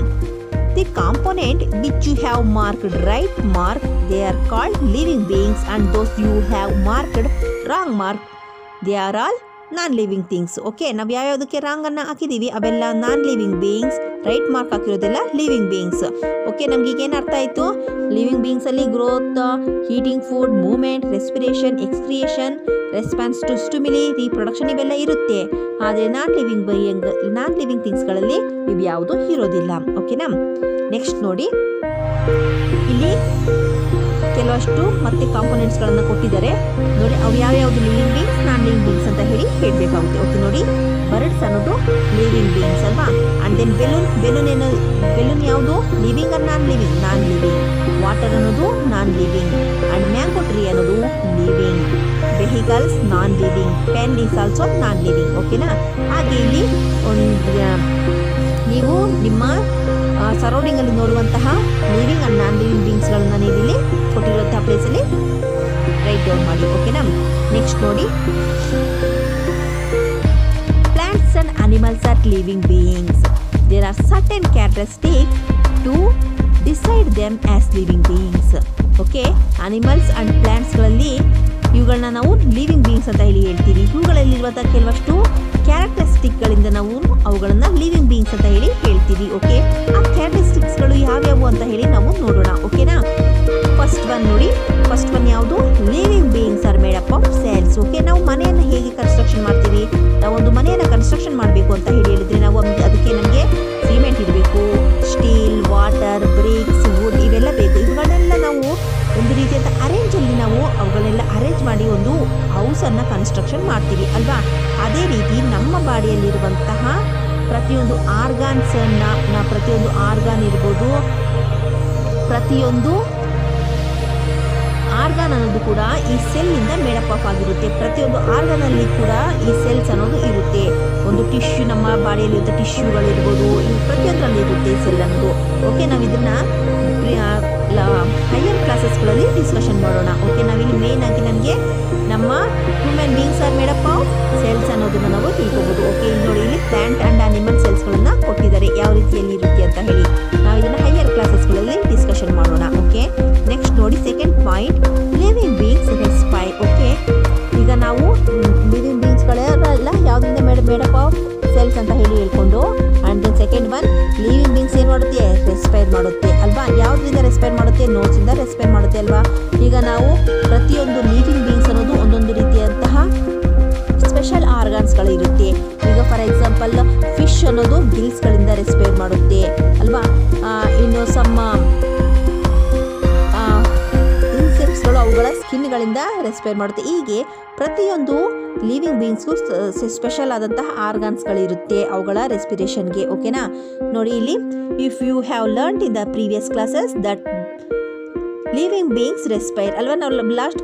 The component which you have marked right mark, they are called living beings, and those you have marked wrong mark, they are all non living things. Okay, ನಾವು ಯಾವ್ಯಾವುದಕ್ಕೆ ರಾಂಗನ್ನು ಹಾಕಿದ್ದೀವಿ ಅವೆಲ್ಲ non living beings, right mark ಹಾಕಿರೋದೆಲ್ಲ living beings. Okay, ನಮ್ಗೆ ಈಗ ಏನು ಅರ್ಥ ಆಯಿತು? ಲಿವಿಂಗ್ ಬೀಯಿಂಗ್ಸಲ್ಲಿ growth, eating food, movement, respiration, excretion, response to stimuli, reproduction ಇವೆಲ್ಲ ಇರುತ್ತೆ. ಆದರೆ ನಾನ್ ಲಿವಿಂಗ್ ಥಿಂಗ್ಸ್ಗಳಲ್ಲಿ ಇವು ಯಾವುದು ಇರೋದಿಲ್ಲ. ಓಕೆನಾ? ನೆಕ್ಸ್ಟ್ ನೋಡಿ, ಇಲ್ಲಿ ಕೆಲವಷ್ಟು ಮತ್ತೆ ಕಾಂಪೊನೆಂಟ್ಸ್ಗಳನ್ನು ಕೊಟ್ಟಿದ್ದಾರೆ ನೋಡಿ. ಅವು ಯಾವ್ಯಾವುದು living beings, non living beings ಅಂತ ಹೇಳಬೇಕಾಗುತ್ತೆ. ಓಕೆ ನೋಡಿ, ಬರ್ಡ್ಸ್ ಅನ್ನೋದು ಲಿವಿಂಗ್ ಬೀಯಿಂಗ್ಸ್ ಅಲ್ವಾ. ಅಂಡ್ ದೆನ್ ಬೆಲೂನ್ ಯಾವುದು? Living or non living? Non living. Water ಅನ್ನೋದು non living. And mango tree ಅನ್ನೋದು living. Vehicles non living. Pen is also non living. ಓಕೆನಾ? ಹಾಗೆ ಇಲ್ಲಿ ನೀವು ನಿಮ್ಮ ಸರೌಂಡಿಂಗಲ್ಲಿ ನೋಡುವಂತಹ ಲಿವಿಂಗ್ ಅಂಡ್ ನಾನ್ ಲಿವಿಂಗ್ ಬೀಯಿಂಗ್ಸ್ಗಳನ್ನು ನೀವು ಇಲ್ಲಿ ಕೊಟ್ಟಿರುವಂತಹ ಪ್ಲೇಸಲ್ಲಿ ರೈಟ್ ಡೌನ್ ಮಾಡಿ. ಓಕೆನಾ? ನೆಕ್ಸ್ಟ್ ನೋಡಿ, plants and animals are living beings. There are certain characteristics to decide them as living beings. Okay, animals and ಪ್ಲಾಂಟ್ಸ್ಗಳಲ್ಲಿ ಇವುಗಳನ್ನ ನಾವು ಲಿವಿಂಗ್ ಬೀಯಿಂಗ್ಸ್ ಅಂತ ಹೇಳ್ತೀವಿ. ಇವುಗಳಲ್ಲಿರುವಂಥ ಕೆಲವಷ್ಟು ಕ್ಯಾರೆಕ್ಟರಿಸ್ಟಿಕ್ಗಳಿಂದ ನಾವು ಅವುಗಳನ್ನು ಲಿವಿಂಗ್ ಬೀಯಿಂಗ್ಸ್ ಅಂತ ಹೇಳ್ತೀವಿ. ಓಕೆ, ಆ ಕ್ಯಾರೆಕ್ಟರಿಸ್ಟಿಕ್ಸ್ಗಳು ಯಾವ್ಯಾವು ಅಂತ ಹೇಳಿ ನಾವು ನೋಡೋಣ. ಓಕೆನಾ? ಫಸ್ಟ್ ಒನ್ ನೋಡಿ, ಫಸ್ಟ್ ಒನ್ ಯಾವುದು? Living beings are made up of cells. Okay, ನಾವು ಮನೆಯನ್ನು ಹೇಗೆ ಕನ್ಸ್ಟ್ರಕ್ಷನ್ ಮಾಡ್ತೀವಿ? ನಾವೊಂದು ಮನೆಯನ್ನು ಕನ್ಸ್ಟ್ರಕ್ಷನ್ ಮಾಡಬೇಕು ಅಂತ ಹೇಳಿದರೆ ನಾವು ಅದಕ್ಕೆ ನಮಗೆ ಸಿಮೆಂಟ್ ಇರಬೇಕು, ಸ್ಟೀಲ್, ವಾಟರ್, ಬ್ರಿಕ್ಸ್, ವುಡ್ ಇವೆಲ್ಲ ಬೇಕು. ಇವುಗಳನ್ನೆಲ್ಲ ನಾವು ಒಂದು ರೀತಿಯಾದ ಅರೇಂಜಲ್ಲಿ ನಾವು ಅವುಗಳನ್ನೆಲ್ಲ ಅರೇಂಜ್ ಮಾಡಿ ಒಂದು ಹೌಸನ್ನು ಕನ್ಸ್ಟ್ರಕ್ಷನ್ ಮಾಡ್ತೀವಿ ಅಲ್ವಾ. ಅದೇ ರೀತಿ ನಮ್ಮ ಬಾಡಿಯಲ್ಲಿರುವಂತಹ ಪ್ರತಿಯೊಂದು ಆರ್ಗಾನ್ಸನ್ನು, ಪ್ರತಿಯೊಂದು ಆರ್ಗಾನ್ ಇರ್ಬೋದು, ಪ್ರತಿಯೊಂದು ಆರ್ಗಾನ್ ಅನ್ನೋದು ಕೂಡ ಈ ಸೆಲ್ಲಿಂದ ಮೇಡಪ್ ಆಫ್ ಆಗಿರುತ್ತೆ. ಪ್ರತಿಯೊಂದು ಆರ್ಗಾನಲ್ಲಿ ಕೂಡ ಈ ಸೆಲ್ಸ್ ಅನ್ನೋದು ಇರುತ್ತೆ. ಒಂದು ಟಿಶ್ಯೂ, ನಮ್ಮ ಬಾಡಿಯಲ್ಲಿರುತ್ತೆ ಟಿಶ್ಯೂಗಳಿರ್ಬೋದು, ಪ್ರತಿಯೊಂದರಲ್ಲಿ ಇರುತ್ತೆ ಸೆಲ್ ಅನ್ನೋದು. ಓಕೆ, ನಾವು ಇದನ್ನು ಹೈಯರ್ ಕ್ಲಾಸಸ್ಗಳಲ್ಲಿ ಡಿಸ್ಕಷನ್ ಮಾಡೋಣ. ಓಕೆ, ನಾವಿಲ್ಲಿ ಮೇನ್ ಆಗಿ ನಮಗೆ ನಮ್ಮ human beings are made up of cells ಅನ್ನೋದನ್ನು ನಾವು ತಿಳ್ಕೊಬೋದು. ಓಕೆ, ಇಲ್ಲಿ ನೋಡಿ, ಇಲ್ಲಿ ಪ್ಲಾಂಟ್ ಆ್ಯಂಡ್ ಅನಿಮಲ್ ಸೆಲ್ಸ್ಗಳನ್ನು ಕೊಟ್ಟಿದ್ದಾರೆ ಯಾವ ರೀತಿಯಲ್ಲಿ ಇರುತ್ತೆ ಅಂತ ಹೇಳಿ. ನಾವು ಇದನ್ನು ಹೈಯರ್ ಕ್ಲಾಸಸ್ಗಳಲ್ಲಿ ಡಿಸ್ಕಷನ್ ಮಾಡೋಣ. ಓಕೆ, ನೆಕ್ಸ್ಟ್ ನೋಡಿ, second point, living beings respire. Okay, ಈಗ ನಾವು ಲಿವಿಂಗ್ ಬೀಯಿಂಗ್ಸ್ಗಳೆಲ್ಲ ಯಾವುದರಿಂದ ಮೇಡಪ್ ಆಫ್ ಸೆಲ್ಸ್ ಅಂತ ಹೇಳ್ಕೊಂಡು, and then second one, living beings ಏನು ಮಾಡುತ್ತೆ? ರೆಸ್ಪೈರ್ ಮಾಡುತ್ತೆ ಅಲ್ವಾ. ಯಾವುದರಿಂದ ರೆಸ್ಪೈರ್ ಮಾಡುತ್ತೆ? ನೋಟ್ಸಿಂದ ರೆಸ್ಪೈರ್ ಮಾಡುತ್ತೆ ಅಲ್ವಾ. ಈಗ ನಾವು ಪ್ರತಿಯೊಂದು ಲಿವಿಂಗ್ ಬೀಯಿಂಗ್ಸ್ ಅನ್ನೋದು ಒಂದೊಂದು ರೀತಿಯಂತಹ ಸ್ಪೆಷಲ್ ಆರ್ಗಾನ್ಸ್ಗಳು ಇರುತ್ತೆ. ಈಗ ಫಾರ್ ಎಕ್ಸಾಂಪಲ್ ಫಿಶ್ ಅನ್ನೋದು ಗಿಲ್ಸ್ಗಳಿಂದ ರೆಸ್ಪೈರ್ ಮಾಡುತ್ತೆ ಅಲ್ವಾ. ಇನ್ನು ಇನ್ಸೆಕ್ಟ್ಸ್ಗಳು ಅವುಗಳ ಸ್ಕಿನ್ಗಳಿಂದ ರೆಸ್ಪೈರ್ ಮಾಡುತ್ತೆ. ಹೀಗೆ ಪ್ರತಿಯೊಂದು ಲಿವಿಂಗ್ ಬೀಯಿಂಗ್ಸ್ಗೂ ಸ್ಪೆಷಲ್ ಆದಂತಹ ಆರ್ಗಾನ್ಸ್ಗಳಿರುತ್ತೆ ಅವುಗಳ ರೆಸ್ಪಿರೇಷನ್ಗೆ. ಓಕೆನಾ? ನೋಡಿ ಇಲ್ಲಿ, if you have learned in the previous classes that living beings respire ಅಲ್ವಾ. ನಾವು ಲಾಸ್ಟ್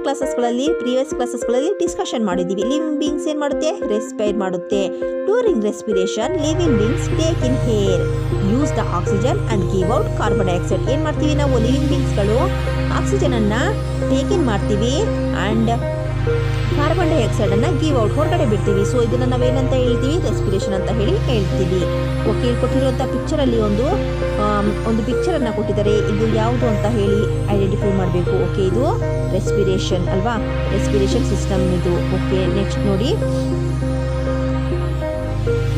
ಪ್ರೀವಿಯಸ್ ಕ್ಲಾಸಸ್ಗಳಲ್ಲಿ ಡಿಸ್ಕಷನ್ ಮಾಡಿದ್ದೀವಿ. ಲಿವಿಂಗ್ ಬೀಯಿಂಗ್ಸ್ ಏನು ಮಾಡುತ್ತೆ? ರೆಸ್ಪೈರ್ ಮಾಡುತ್ತೆ. During respiration living beings take in air, use the oxygen and give out carbon dioxide. ಏನು ಮಾಡ್ತೀವಿ ನಾವು? ಲಿವಿಂಗ್ ಬೀಯಿಂಗ್ಸ್ಗಳು ಆಕ್ಸಿಜನನ್ನು ಟೇಕ್ ಇನ್ ಮಾಡ್ತೀವಿ ಆ್ಯಂಡ್ ಕಾರ್ಬನ್ ಡೈಆಕ್ಸೈಡನ್ನು ಗಿವ್ ಔಟ್, ಹೊರಗಡೆ ಬಿಡ್ತೀವಿ. ಸೊ ಇದನ್ನು ನಾವೇನಂತ ಹೇಳ್ತೀವಿ? ರೆಸ್ಪಿರೇಷನ್ ಅಂತ ಹೇಳ್ತೀವಿ. ಓಕೆ, ಇಲ್ಲಿ ಕೊಟ್ಟಿರುವಂಥ ಪಿಕ್ಚರಲ್ಲಿ ಒಂದು ಪಿಕ್ಚರನ್ನು ಕೊಟ್ಟಿದ್ದಾರೆ. ಇದು ಯಾವುದು ಅಂತ ಹೇಳಿ ಐಡೆಂಟಿಫೈ ಮಾಡಬೇಕು. ಓಕೆ, ಇದು ರೆಸ್ಪಿರೇಷನ್ ಅಲ್ವಾ, ರೆಸ್ಪಿರೇಷನ್ ಸಿಸ್ಟಮ್ ಇದು. ಓಕೆ, ನೆಕ್ಸ್ಟ್ ನೋಡಿ,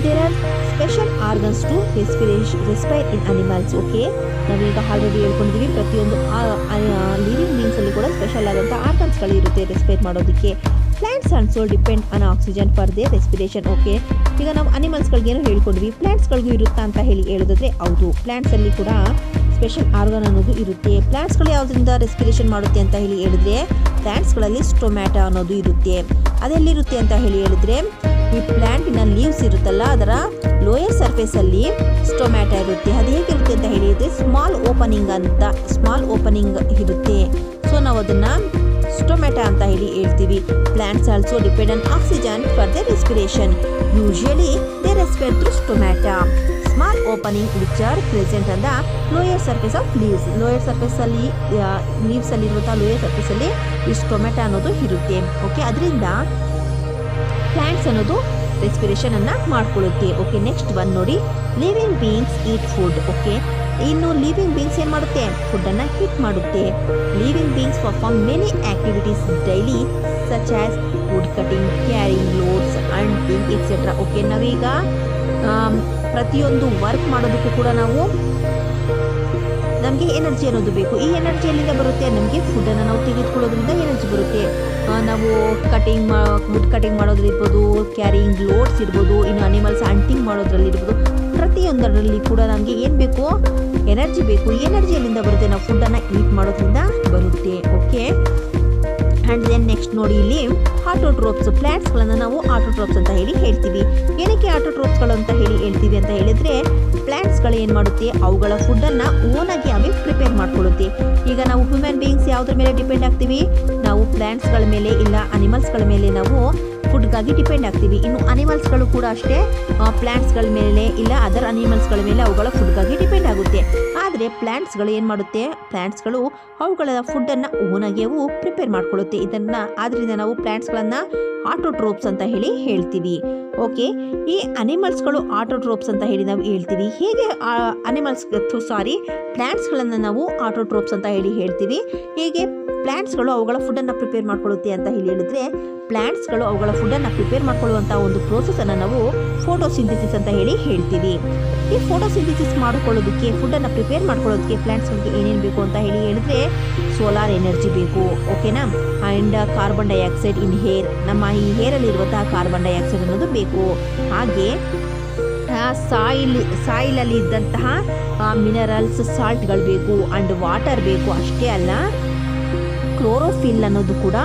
there are special organs to respire in animals. Okay, ನಾವೀಗ ಆಲ್ರೆಡಿ ಹೇಳ್ಕೊಂಡಿದ್ದೀವಿ ಪ್ರತಿಯೊಂದು ಲಿವಿಂಗ್ ಬೀಯಿಂಗ್ಸಲ್ಲಿ ಕೂಡ ಸ್ಪೆಷಲ್ ಆದಂಥ ಆರ್ಗನ್ಸ್ಗಳು ಇರುತ್ತೆ ರೆಸ್ಪೈರ್ ಮಾಡೋದಕ್ಕೆ. Plants and soul depend on oxygen for their respiration. Okay, ಈಗ ನಾವು ಅನಿಮಲ್ಸ್ಗಳಿಗೇನೋ ಹೇಳ್ಕೊಂಡ್ವಿ, ಪ್ಲಾಂಟ್ಸ್ಗಳಿಗೂ ಇರುತ್ತಾ ಅಂತ ಹೇಳಿದ್ರೆ ಹೌದು, ಪ್ಲಾಂಟ್ಸಲ್ಲಿ ಕೂಡ ಸ್ಪೆಷಲ್ ಆರ್ಗನ್ ಅನ್ನೋದು ಇರುತ್ತೆ. ಪ್ಲಾಂಟ್ಸ್ಗಳು ಯಾವುದರಿಂದ ರೆಸ್ಪಿರೇಷನ್ ಮಾಡುತ್ತೆ ಅಂತ ಹೇಳಿದ್ರೆ ಪ್ಲಾಂಟ್ಸ್ಗಳಲ್ಲಿ ಸ್ಟೊಮ್ಯಾಟೊ ಅನ್ನೋದು ಇರುತ್ತೆ. ಅದೆಲ್ಲಿರುತ್ತೆ ಅಂತ ಹೇಳಿದ್ರೆ ಈ ಪ್ಲಾಂಟಿನ ಲೀವ್ಸ್ ಇರುತ್ತಲ್ಲ ಅದರ ಲೋಯರ್ ಸರ್ಫೇಸಲ್ಲಿ ಸ್ಟೊಮ್ಯಾಟೊ ಇರುತ್ತೆ. ಅದು ಹೇಗಿರುತ್ತೆ ಅಂತ ಹೇಳಿದರೆ ಸ್ಮಾಲ್ ಓಪನಿಂಗ್ ಇರುತ್ತೆ. ಸೊ ನಾವು ಅದನ್ನು ಸ್ಟೊಮ್ಯಾಟೊ ಅಂತ ಹೇಳ್ತೀವಿ. Plants also depend on oxygen for the respiration. Usually they respire through stomata. Small opening which are present on the lower surface of leaves. Lower ಸರ್ಫೇಸಲ್ಲಿ ಲೀವ್ಸಲ್ಲಿರುವಂಥ ಲೋಯರ್ ಸರ್ಫೇಸಲ್ಲಿ ಈ ಸ್ಟೊಮ್ಯಾಟೊ ಅನ್ನೋದು ಇರುತ್ತೆ. ಓಕೆ, ಅದರಿಂದ ಪ್ಲಾಂಟ್ಸ್ ಅನ್ನೋದು ರೆಸ್ಪಿರೇಷನ್ ಅನ್ನು ಮಾಡ್ಕೊಳ್ಳುತ್ತೆ. ಓಕೆ, ನೆಕ್ಸ್ಟ್ ಒನ್ ನೋಡಿ, living beings eat food. Okay, ಇನ್ನು ಲಿವಿಂಗ್ ಬೀಯಿಂಗ್ಸ್ ಏನು ಮಾಡುತ್ತೆ? ಫುಡ್ಡನ್ನು ಹೀಟ್ ಮಾಡುತ್ತೆ. Living beings perform many activities daily such as wood cutting, carrying loads and being etcetera. Okay, ನಾವೀಗ ಪ್ರತಿಯೊಂದು ವರ್ಕ್ ಮಾಡೋದಕ್ಕೂ ಕೂಡ ನಮಗೆ ಎನರ್ಜಿ ಅನ್ನೋದು ಬೇಕು. ಈ ಎನರ್ಜಿ ಎಲ್ಲಿಂದ ಬರುತ್ತೆ? ನಮಗೆ ಫುಡ್ಡನ್ನು ನಾವು ತೆಗೆದುಕೊಳ್ಳೋದ್ರಿಂದ ಎನರ್ಜಿ ಬರುತ್ತೆ. ನಾವು ವುಡ್ ಕಟಿಂಗ್ ಮಾಡೋದ್ರಿರ್ಬೋದು, ಕ್ಯಾರಿಂಗ್ ಲೋಡ್ಸ್ ಇರ್ಬೋದು, ಇನ್ನು ಅನಿಮಲ್ಸ್ ಹಂಟಿಂಗ್ ಮಾಡೋದ್ರಲ್ಲಿ ಇರ್ಬೋದು, ಪ್ರತಿಯೊಂದರಲ್ಲಿ ಕೂಡ ನಮಗೆ ಏನು ಬೇಕು? ಎನರ್ಜಿ ಬೇಕು. ಈ ಎನರ್ಜಿ ಎಲ್ಲಿಂದ ಬರುತ್ತೆ? ನಾವು ಫುಡ್ಡನ್ನು ಈಟ್ ಮಾಡೋದ್ರಿಂದ ಬರುತ್ತೆ. ಓಕೆ, ಆ್ಯಂಡ್ ದೆನ್ ನೆಕ್ಸ್ಟ್ ನೋಡಿ, ಇಲ್ಲಿ ಆಟೋಟ್ರೋಪ್ಸ್, ಪ್ಲ್ಯಾಂಟ್ಸ್ಗಳನ್ನು ನಾವು ಆಟೋಟ್ರೋಪ್ಸ್ ಅಂತ ಹೇಳಿ ಹೇಳ್ತೀವಿ. ಏನಕ್ಕೆ ಆಟೋಟ್ರೋಪ್ಸ್ಗಳು ಅಂತ ಹೇಳ್ತೀವಿ ಅಂತ ಹೇಳಿದರೆ, ಪ್ಲ್ಯಾಂಟ್ಸ್ಗಳು ಏನು ಮಾಡುತ್ತೆ? ಅವುಗಳ ಫುಡ್ಡನ್ನು ಓನಾಗಿ ಅವೇ ಪ್ರಿಪೇರ್ ಮಾಡ್ಕೊಳ್ಳುತ್ತೆ. ಈಗ ನಾವು ಹ್ಯೂಮನ್ ಬೀಯಿಂಗ್ಸ್ ಯಾವುದ್ರ ಮೇಲೆ ಡಿಪೆಂಡ್ ಆಗ್ತೀವಿ? ನಾವು ಪ್ಲ್ಯಾಂಟ್ಸ್ಗಳ ಮೇಲೆ ಇಲ್ಲ ಅನಿಮಲ್ಸ್ಗಳ ಮೇಲೆ ನಾವು ಫುಡ್ಗಾಗಿ ಡಿಪೆಂಡ್ ಆಗ್ತೀವಿ. ಇನ್ನು ಅನಿಮಲ್ಸ್ಗಳು ಕೂಡ ಅಷ್ಟೇ, ಪ್ಲ್ಯಾಂಟ್ಸ್ಗಳ ಮೇಲೆ ಇಲ್ಲ ಅದರ್ ಅನಿಮಲ್ಸ್ಗಳ ಮೇಲೆ ಅವುಗಳ ಫುಡ್ಗಾಗಿ ಡಿಪೆಂಡ್ ಆಗುತ್ತೆ. ಆದರೆ ಪ್ಲ್ಯಾಂಟ್ಸ್ಗಳು ಏನು ಮಾಡುತ್ತೆ? ಪ್ಲ್ಯಾಂಟ್ಸ್ಗಳು ಅವುಗಳ ಫುಡ್ಡನ್ನು ಓನಾಗಿ ಅವು ಪ್ರಿಪೇರ್ ಮಾಡ್ಕೊಳ್ಳುತ್ತೆ. ಆದ್ದರಿಂದ ನಾವು ಪ್ಲ್ಯಾಂಟ್ಸ್ಗಳನ್ನು ಆಟೋಟ್ರೋಪ್ಸ್ ಅಂತ ಹೇಳಿ ಹೇಳ್ತೀವಿ. ಓಕೆ, ಈ ಅನಿಮಲ್ಸ್ಗಳು ಆಟೋಟ್ರೋಪ್ಸ್ ಅಂತ ಹೇಳಿ ನಾವು ಹೇಳ್ತೀವಿ. ಹೇಗೆ ಪ್ಲ್ಯಾಂಟ್ಸ್ಗಳನ್ನು ನಾವು ಆಟೋಟ್ರೋಪ್ಸ್ ಅಂತ ಹೇಳಿ ಹೇಳ್ತೀವಿ? ಹೇಗೆ ಪ್ಲ್ಯಾಂಟ್ಸ್ಗಳು ಅವುಗಳ ಫುಡ್ಡನ್ನು ಪ್ರಿಪೇರ್ ಮಾಡ್ಕೊಳ್ಳುತ್ತೆ ಅಂತ ಹೇಳಿದರೆ, ಪ್ಲ್ಯಾಂಟ್ಸ್ಗಳು ಅವುಗಳ ಫುಡ್ಡನ್ನು ಪ್ರಿಪೇರ್ ಮಾಡ್ಕೊಳ್ಳುವಂಥ ಒಂದು ಪ್ರೋಸೆಸನ್ನು ನಾವು ಫೋಟೋಸಿಂಥೆಸಿಸ್ ಅಂತ ಹೇಳಿ ಹೇಳ್ತೀವಿ. ಈ ಫೋಟೋಸಿಂಥೆಸಿಸ್ ಮಾಡಿಕೊಳ್ಳೋದಕ್ಕೆ, ಫುಡ್ಡನ್ನು ಪ್ರಿಪೇರ್ ಮಾಡ್ಕೊಳ್ಳೋದಕ್ಕೆ ಪ್ಲ್ಯಾಂಟ್ಸ್ಗಳಿಗೆ ಏನೇನು ಬೇಕು ಅಂತ ಹೇಳಿದರೆ, ಸೋಲಾರ್ ಎನರ್ಜಿ ಬೇಕು. ಓಕೆನಾ? And carbon dioxide in hair, ನಮ್ಮ ಈ ಹೇರಲ್ಲಿರುವಂತಹ ಕಾರ್ಬನ್ ಡೈಆಕ್ಸೈಡ್ ಅನ್ನೋದು ಬೇಕು. ಹಾಗೆ ಸಾಯಿಲಲ್ಲಿ ಇದ್ದಂತಹ ಮಿನರಲ್ಸ್, ಸಾಲ್ಟ್ಗಳು ಬೇಕು. ಆ್ಯಂಡ್ ವಾಟರ್ ಬೇಕು. ಅಷ್ಟೇ ಅಲ್ಲ, ಕ್ಲೋರೋಫಿಲ್ ಅನ್ನೋದು ಕೂಡ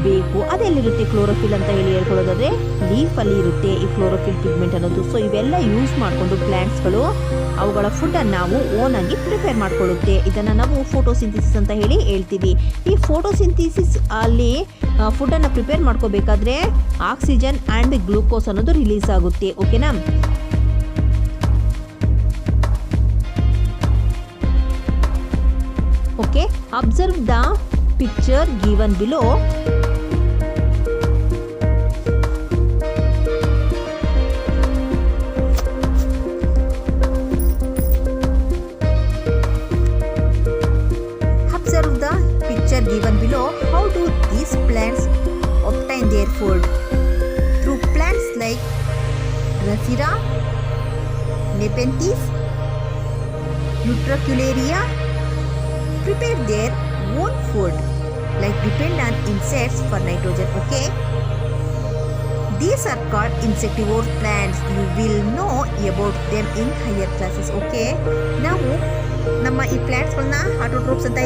ಬೇಕು. ಅದೆಲ್ಲಿರುತ್ತೆ ಕ್ಲೋರೋಫಿಲ್ ಅಂತ ಹೇಳ್ಕೊಳ್ಳೋದಾದರೆ, ಲೀಫಲ್ಲಿ ಇರುತ್ತೆ ಈ ಕ್ಲೋರೋಫಿಲ್ ಪಿಗ್ಮೆಂಟ್ ಅನ್ನೋದು. ಸೊ ಇವೆಲ್ಲ ಯೂಸ್ ಮಾಡಿಕೊಂಡು ಪ್ಲ್ಯಾಂಟ್ಸ್ಗಳು ಅವುಗಳ ಫುಡ್ಡನ್ನು ನಾವು ಓನಾಗಿ ಪ್ರಿಪೇರ್ ಮಾಡ್ಕೊಳ್ಳುತ್ತೆ. ಇದನ್ನು ನಾವು ಫೋಟೋಸಿಂಥೆಸಿಸ್ ಅಂತ ಹೇಳಿ ಹೇಳ್ತೀವಿ. ಈ ಫೋಟೋಸಿಂಥೆಸಿಸ್ ಅಲ್ಲಿ ಫುಡ್ಡನ್ನು ಪ್ರಿಪೇರ್ ಮಾಡ್ಕೋಬೇಕಾದ್ರೆ ಆಕ್ಸಿಜನ್ ಆ್ಯಂಡ್ ಗ್ಲೂಕೋಸ್ ಅನ್ನೋದು ರಿಲೀಸ್ ಆಗುತ್ತೆ. ಓಕೆನಾ? Okay, observe the picture given below. Observe the picture given below. How do these plants obtain their food? Through plants like Drosera, Nepenthes, Utricularia prepare their own food, like depend on insects for nitrogen. Okay, these are called insectivore plants. You will know about them in higher classes. Okay, ನಾವು ನಮ್ಮ ಈ ಪ್ಲ್ಯಾಂಟ್ಸ್ಗಳನ್ನ autotrophs ಅಂತ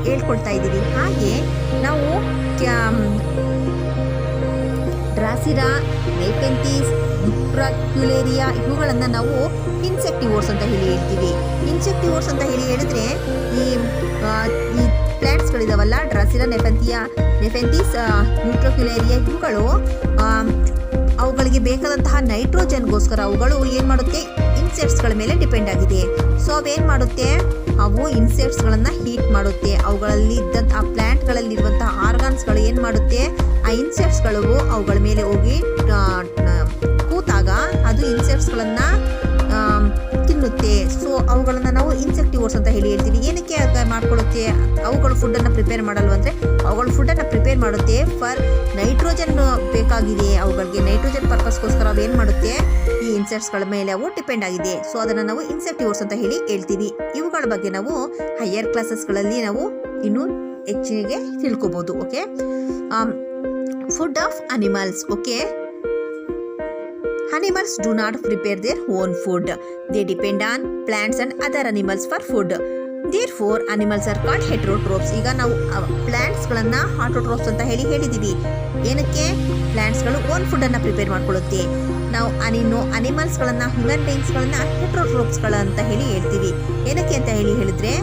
ಹೇಳ್ಕೊಳ್ತಾ ಇದ್ದೀವಿ. ಹಾಗೆ ನಾವು ಡ್ರಾಸಿರಾ, ನೆಪೆಂಥೀಸ್, ಯುಟ್ರಿಕ್ಯುಲೇರಿಯಾ ಇವುಗಳನ್ನು ನಾವು ಇನ್ಸೆಕ್ಟಿವೋರ್ಸ್ ಅಂತ ಹೇಳ್ತೀವಿ. ಇನ್ಸೆಕ್ಟಿವೋರ್ಸ್ ಅಂತ ಹೇಳಿದ್ರೆ, ಈ ಪ್ಲ್ಯಾಂಟ್ಸ್ಗಳಿದಾವಲ್ಲ, ಡ್ರಾಸಿರಾ, ನೆಪೆಂಥೀಸ್, ಯುಟ್ರಿಕ್ಯುಲೇರಿಯಾ ಇವುಗಳು ಅವುಗಳಿಗೆ ಬೇಕಾದಂತಹ ನೈಟ್ರೋಜನ್ಗೋಸ್ಕರ ಅವುಗಳು ಏನು ಮಾಡುತ್ತೆ? ಇನ್ಸೆಕ್ಟ್ಸ್ಗಳ ಮೇಲೆ ಡಿಪೆಂಡ್ ಆಗಿದೆ. ಸೊ ಅವೇನು ಮಾಡುತ್ತೆ? ಅವು ಇನ್ಸೆಕ್ಟ್ಸ್ಗಳನ್ನು ಹೀಟ್ ಮಾಡುತ್ತೆ. ಅವುಗಳಲ್ಲಿ ಇದ್ದಂಥ ಆ ಪ್ಲ್ಯಾಂಟ್ಗಳಲ್ಲಿರುವಂತಹ ಆರ್ಗಾನ್ಸ್ಗಳು ಏನು ಮಾಡುತ್ತೆ? ಆ ಇನ್ಸೆಕ್ಟ್ಸ್ಗಳು ಅವುಗಳ ಮೇಲೆ ಹೋಗಿ ಕೂತಾಗ ಅದು ಇನ್ಸೆಕ್ಟ್ಸ್ಗಳನ್ನು ತಿನ್ನುತ್ತೆ. ಸೊ ಅವುಗಳನ್ನು ನಾವು ಇನ್ಸೆಕ್ಟಿವೋರ್ಸ್ ಅಂತ ಹೇಳ್ತೀವಿ. ಏನಕ್ಕೆ ಮಾಡ್ಕೊಳ್ಳುತ್ತೆ? ಅವುಗಳು ಫುಡ್ಡನ್ನು ಪ್ರಿಪೇರ್ ಮಾಡಲ್ವ ಅಂದರೆ, ಅವುಗಳು ಫುಡ್ಡನ್ನು ಪ್ರಿಪೇರ್ ಮಾಡುತ್ತೆ ಫಾರ್ ನೈಟ್ರೋಜನ್ ಬೇಕಾಗಿದೆ. ಅವುಗಳಿಗೆ ನೈಟ್ರೋಜನ್ ಪರ್ಪಸ್ಗೋಸ್ಕರ ಅವು ಏನು ಮಾಡುತ್ತೆ? ಈ ಇನ್ಸೆಕ್ಟ್ಸ್ಗಳ ಮೇಲೆ ಅವು ಡಿಪೆಂಡ್ ಆಗಿದೆ. ಸೊ ಅದನ್ನು ನಾವು ಇನ್ಸೆಕ್ಟಿವೋರ್ಸ್ ಅಂತ ಹೇಳ್ತೀವಿ. ಇವುಗಳ ಬಗ್ಗೆ ನಾವು ಹೈಯರ್ ಕ್ಲಾಸಸ್ಗಳಲ್ಲಿ ನಾವು ಇನ್ನೂ ಹೆಚ್ಚಿಗೆ ತಿಳ್ಕೊಬೋದು. Okay, food of animals. Okay, animals do not prepare their own food. They depend on plants and other animals for food. Therefore, animals are called heterotrophs. ಈಗ ನಾವು ಪ್ಲ್ಯಾಂಟ್ಸ್ಗಳನ್ನು ಆಟೋಟ್ರೋಪ್ಸ್ ಅಂತ ಹೇಳಿದ್ದೀವಿ. ಏನಕ್ಕೆ? ಪ್ಲ್ಯಾಂಟ್ಸ್ಗಳು ಓನ್ ಫುಡ್ಡನ್ನು ಪ್ರಿಪೇರ್ ಮಾಡ್ಕೊಳ್ಳುತ್ತೆ. ನಾವು ಅನಿಮಲ್ಸ್ಗಳನ್ನು, ಹ್ಯೂಮನ್ ಬೀಯಿಂಗ್ಸ್ಗಳನ್ನು ಹೆಟ್ರೋಟ್ರೋಪ್ಸ್ಗಳು ಅಂತ ಹೇಳ್ತೀವಿ. ಏನಕ್ಕೆ ಅಂತ ಹೇಳಿದ್ರೆ,